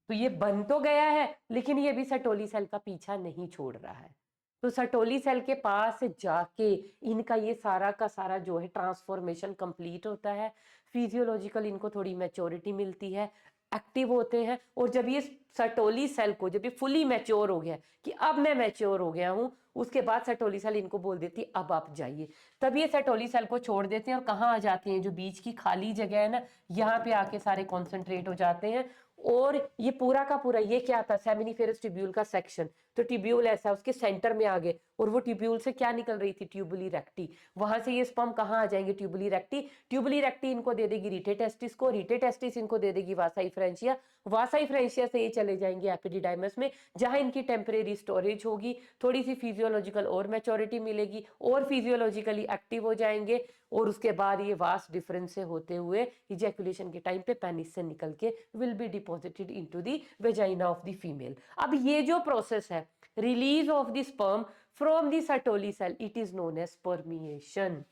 तो ये बन तो गया है, लेकिन ये भी सर्टोली सेल का पीछा नहीं छोड़ रहा है। तो सर्टोली सेल के पास जाके इनका ये सारा का सारा जो है ट्रांसफॉर्मेशन कंप्लीट होता है, फिजियोलॉजिकल इनको थोड़ी मैच्योरिटी मिलती है, एक्टिव होते हैं। और जब ये सर्टोली सेल को, जब ये फुली मैच्योर हो गया कि अब मैं मैच्योर हो गया हूँ, उसके बाद सर्टोली सेल इनको बोल देती है अब आप जाइए। तब ये सर्टोली सेल को छोड़ देते हैं और कहाँ आ जाते हैं, जो बीच की खाली जगह है ना, यहाँ पे आके सारे कॉन्सेंट्रेट हो जाते हैं। और ये पूरा का पूरा, ये क्या था, सेमिनिफेरस ट्यूब्यूल का सेक्शन, तो ट्यूब्यूल ऐसा उसके सेंटर में आ गए, और वो ट्यूब्यूल से क्या निकल रही थी, ट्यूबुली रेक्टी। वहां से ये स्पर्म कहाँ आ जाएंगे, ट्यूबुली रेक्टी, ट्यूबुली रेक्टी इनको दे देगी रीटे टेस्टिस को, रीटे टेस्टिस इनको दे देगी वासाई फ्रेंचिया, वासाई फ्रेंचिया से ये चले जाएंगे एपिडिडाइमस में, जहां इनकी टेम्परेरी स्टोरेज होगी, थोड़ी सी फिजियोलॉजिकल और मैच्योरिटी मिलेगी, और फिजियोलॉजिकली एक्टिव हो जाएंगे। और उसके बाद ये वास्ट डिफरेंस से होते हुए इजैकुलेशन के टाइम पे पेनिस से निकल के will be deposited into the vagina of the female. अब ये जो प्रोसेस है, release of the sperm from the Sertoli cell, it is known as spermiation.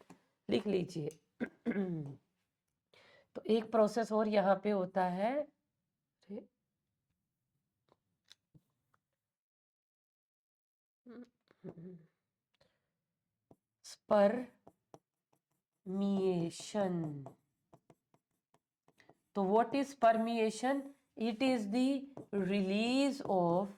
लिख लीजिए। तो एक प्रोसेस और यहाँ पे होता है, स्पर्मिएशन। तो what is permeation? It is the release of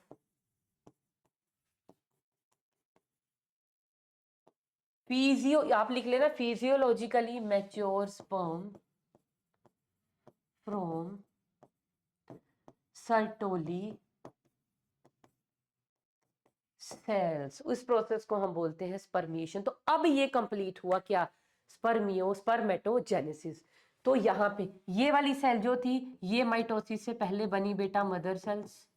आप लिख लेना physiologically mature sperm from Sertoli cells. उस प्रोसेस को हम बोलते हैं स्पर्मिएशन। तो अब ये कंप्लीट हुआ क्या, स्पर्मेटोजेनेसिस। तो यहाँ पे ये वाली सेल जो थी, ये माइटोसिस से पहले बनी बेटा मदर सेल्स।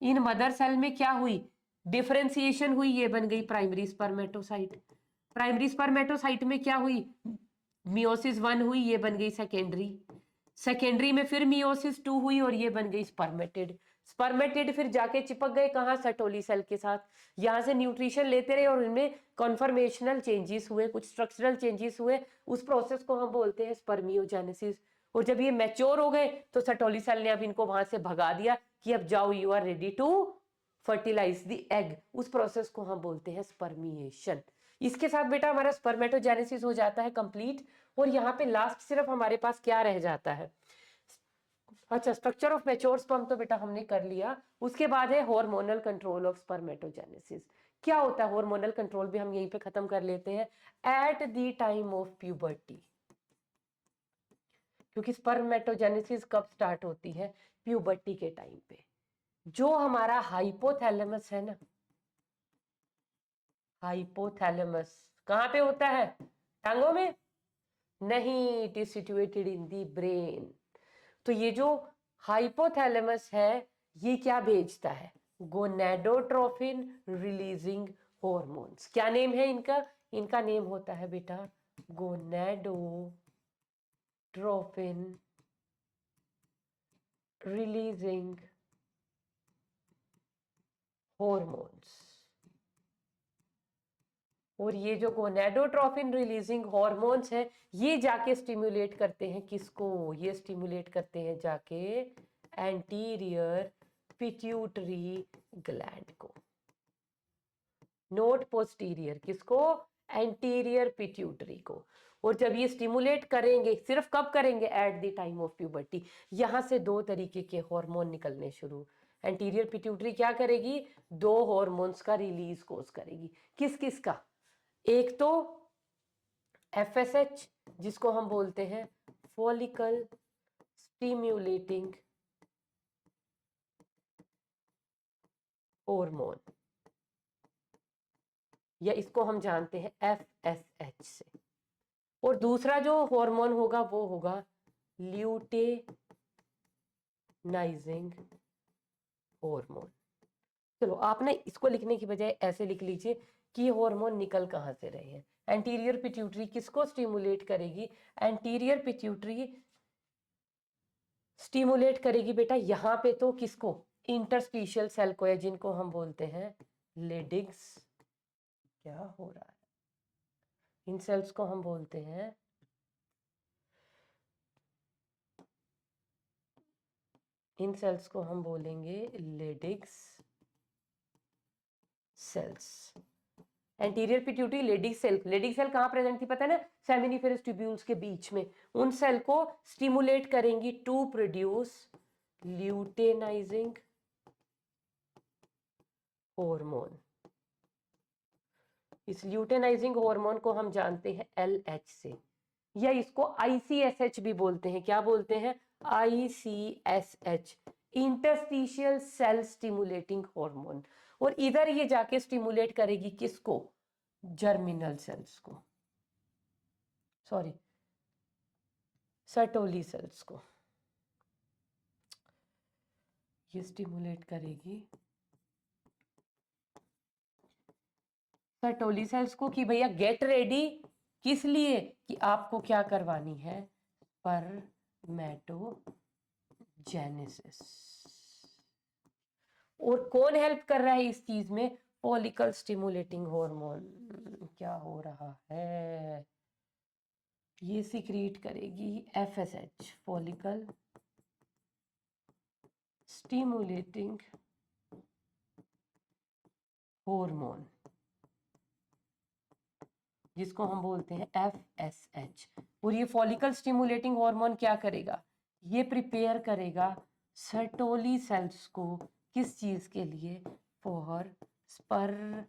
इन मदर सेल में क्या हुई, डिफरेंशिएशन हुई, ये बन गई प्राइमरी स्पर्मेटोसाइट। प्राइमरी स्पर्मेटोसाइट में क्या हुई, मियोसिस 1 हुई, ये बन गई सेकेंडरी। सेकेंडरी में फिर मियोसिस 2 हुई और ये बन गई स्पर्मेटिड। स्पर्मेटिड फिर जाके चिपक गए कहाँ, सर्टोली सेल के साथ। यहाँ से न्यूट्रिशन लेते रहे और इनमें कॉन्फर्मेशनल चेंजेस हुए, कुछ स्ट्रक्चरल चेंजेस हुए, उस प्रोसेस को हम बोलते हैं स्पर्मियोजेनेसिस। और जब ये मैच्योर हो गए तो सर्टोली सेल ने अब इनको वहां से भगा दिया कि अब जाओ, you are ready to fertilize the egg. उस प्रोसेस को हम बोलते हैं स्पर्मिएशन। इसके साथ बेटा हमारा स्पर्मेटोजेनेसिस हो जाता है कंप्लीट। और यहाँ पे लास्ट सिर्फ हमारे पास क्या रह जाता है, अच्छा स्ट्रक्चर ऑफ मैच्योर स्पर्म तो बेटा हमने कर लिया। उसके बाद है हार्मोनल कंट्रोल ऑफ स्पर्मेटोजेनेसिस। क्या होता है हार्मोनल कंट्रोल, भी हम यहीं पे खत्म कर लेते हैं, at the time of puberty. क्योंकि स्पर्मेटोजेनेसिस कब स्टार्ट होती है, प्यूबर्टी के टाइम पे। जो हमारा हाइपोथैलेमस है ना, हाइपोथैलेमस कहाँ पे होता है? टांगों में? नहीं, it is situated in the brain. तो ये जो हाइपोथैलेमस है ये क्या भेजता है? Gonadotrophin releasing hormones. क्या नेम है इनका? इनका नेम होता है बेटा गोनेडोट्रोफिन रिलीजिंग हॉर्मोन्स। और ये जो गोनेडोट्रोफिन रिलीजिंग हॉर्मोन्स है ये जाके स्टिमुलेट करते हैं किसको? ये स्टिमुलेट करते हैं जाके एंटीरियर पिट्यूटरी ग्लैंड को, नोट पोस्टीरियर। किसको? एंटीरियर पिट्यूटरी को। और जब ये स्टिमुलेट करेंगे, सिर्फ कब करेंगे? At the time of puberty. यहां से दो तरीके के हार्मोन निकलने शुरू। एंटीरियर पिट्यूटरी क्या करेगी? दो हार्मोन्स का रिलीज कोज करेगी। किस किस का? एक तो एफएसएच जिसको हम बोलते हैं फॉलिकल स्टिम्युलेटिंग हार्मोन, या इसको हम जानते हैं एफएसएच से। और दूसरा जो हार्मोन होगा वो होगा ल्यूटेनाइजिंग हार्मोन। चलो आप ना इसको लिखने की बजाय ऐसे लिख लीजिए कि ये हार्मोन निकल कहाँ से रहे हैं। एंटीरियर पिट्यूटरी किसको स्टिमुलेट करेगी? एंटीरियर पिट्यूटरी स्टिमुलेट करेगी बेटा यहाँ पे तो किसको? इंटरस्टिशियल सेल को, या जिनको हम बोलते हैं लेडिग्स। क्या हो रहा है? इन सेल्स को हम बोलते हैं इन सेल्स को हम बोलेंगे Leydig's cells. Anterior pituitary Leydig cell. Leydig cell कहाँ प्रेजेंट थी पता है ना? सेमिनिफेरस ट्यूब्यूल्स के बीच में। उन सेल को स्टिमुलेट करेंगी टू प्रोड्यूस ल्यूटेनाइजिंग हार्मोन। इस ल्यूटेनाइजिंग हार्मोन को हम जानते हैं एलएच से, या इसको आईसीएसएच भी बोलते हैं। क्या बोलते हैं? आईसीएसएच, इंटरस्टिशियल सेल स्टिमुलेटिंग हार्मोन। और इधर ये जाके स्टिमुलेट करेगी किसको? जर्मिनल सेल्स को, सॉरी सर्टोली सेल्स को। ये स्टिमुलेट करेगी सर्टोली सेल्स को कि भैया गेट रेडी। किस लिए? कि आपको क्या करवानी है? स्पर्मेटोजेनेसिस। और कौन हेल्प कर रहा है इस चीज में? Follicle stimulating hormone. क्या हो रहा है? ये सिक्रीट करेगी एफएसएच, फॉलिकल स्टिमुलेटिंग हार्मोन, जिसको हम बोलते हैं एफएसएच। और ये फॉलिकल स्टिमुलेटिंग हार्मोन क्या करेगा? ये प्रिपेयर करेगा सर्टोली सेल्स को किस चीज के लिए? For spermatogenesis.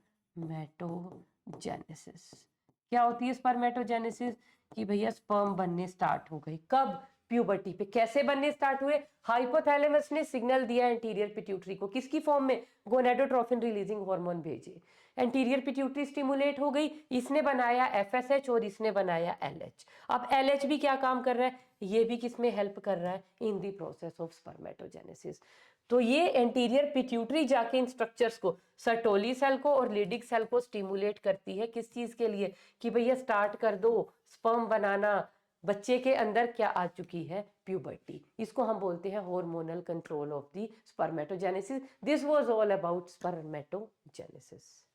क्या होती है स्पर्मेटोजेनेसिस? कि भैया स्पर्म बनने स्टार्ट हो गई। कब? प्यूबर्टी पे। कैसे बनने स्टार्ट हुए? हाइपोथैलेमस ने सिग्नल दिया एंटीरियर पिट्यूटरी को, किसकी फॉर्म में? गोनेडोट्रोफिन रिलीजिंग हार्मोन भेजे। एंटीरियर पिट्यूटरी स्टिमुलेट हो गई, इसने बनाया एफएसएच और इसने बनाया एलएच। अब एलएच भी क्या काम कर रहा है? ये भी किसमें हेल्प कर रहा है? In the process of spermatogenesis. तो ये एंटीरियर पिट्यूटरी जाके इन स्ट्रक्चर्स को, सर्टोली सेल को और लेडिक सेल को स्टिमुलेट करती है। किस चीज के लिए? कि भैया स्टार्ट कर दो स्पर्म बनाना। बच्चे के अंदर क्या आ चुकी है? प्यूबर्टी। इसको हम बोलते हैं hormonal control of the spermatogenesis. This was all about spermatogenesis.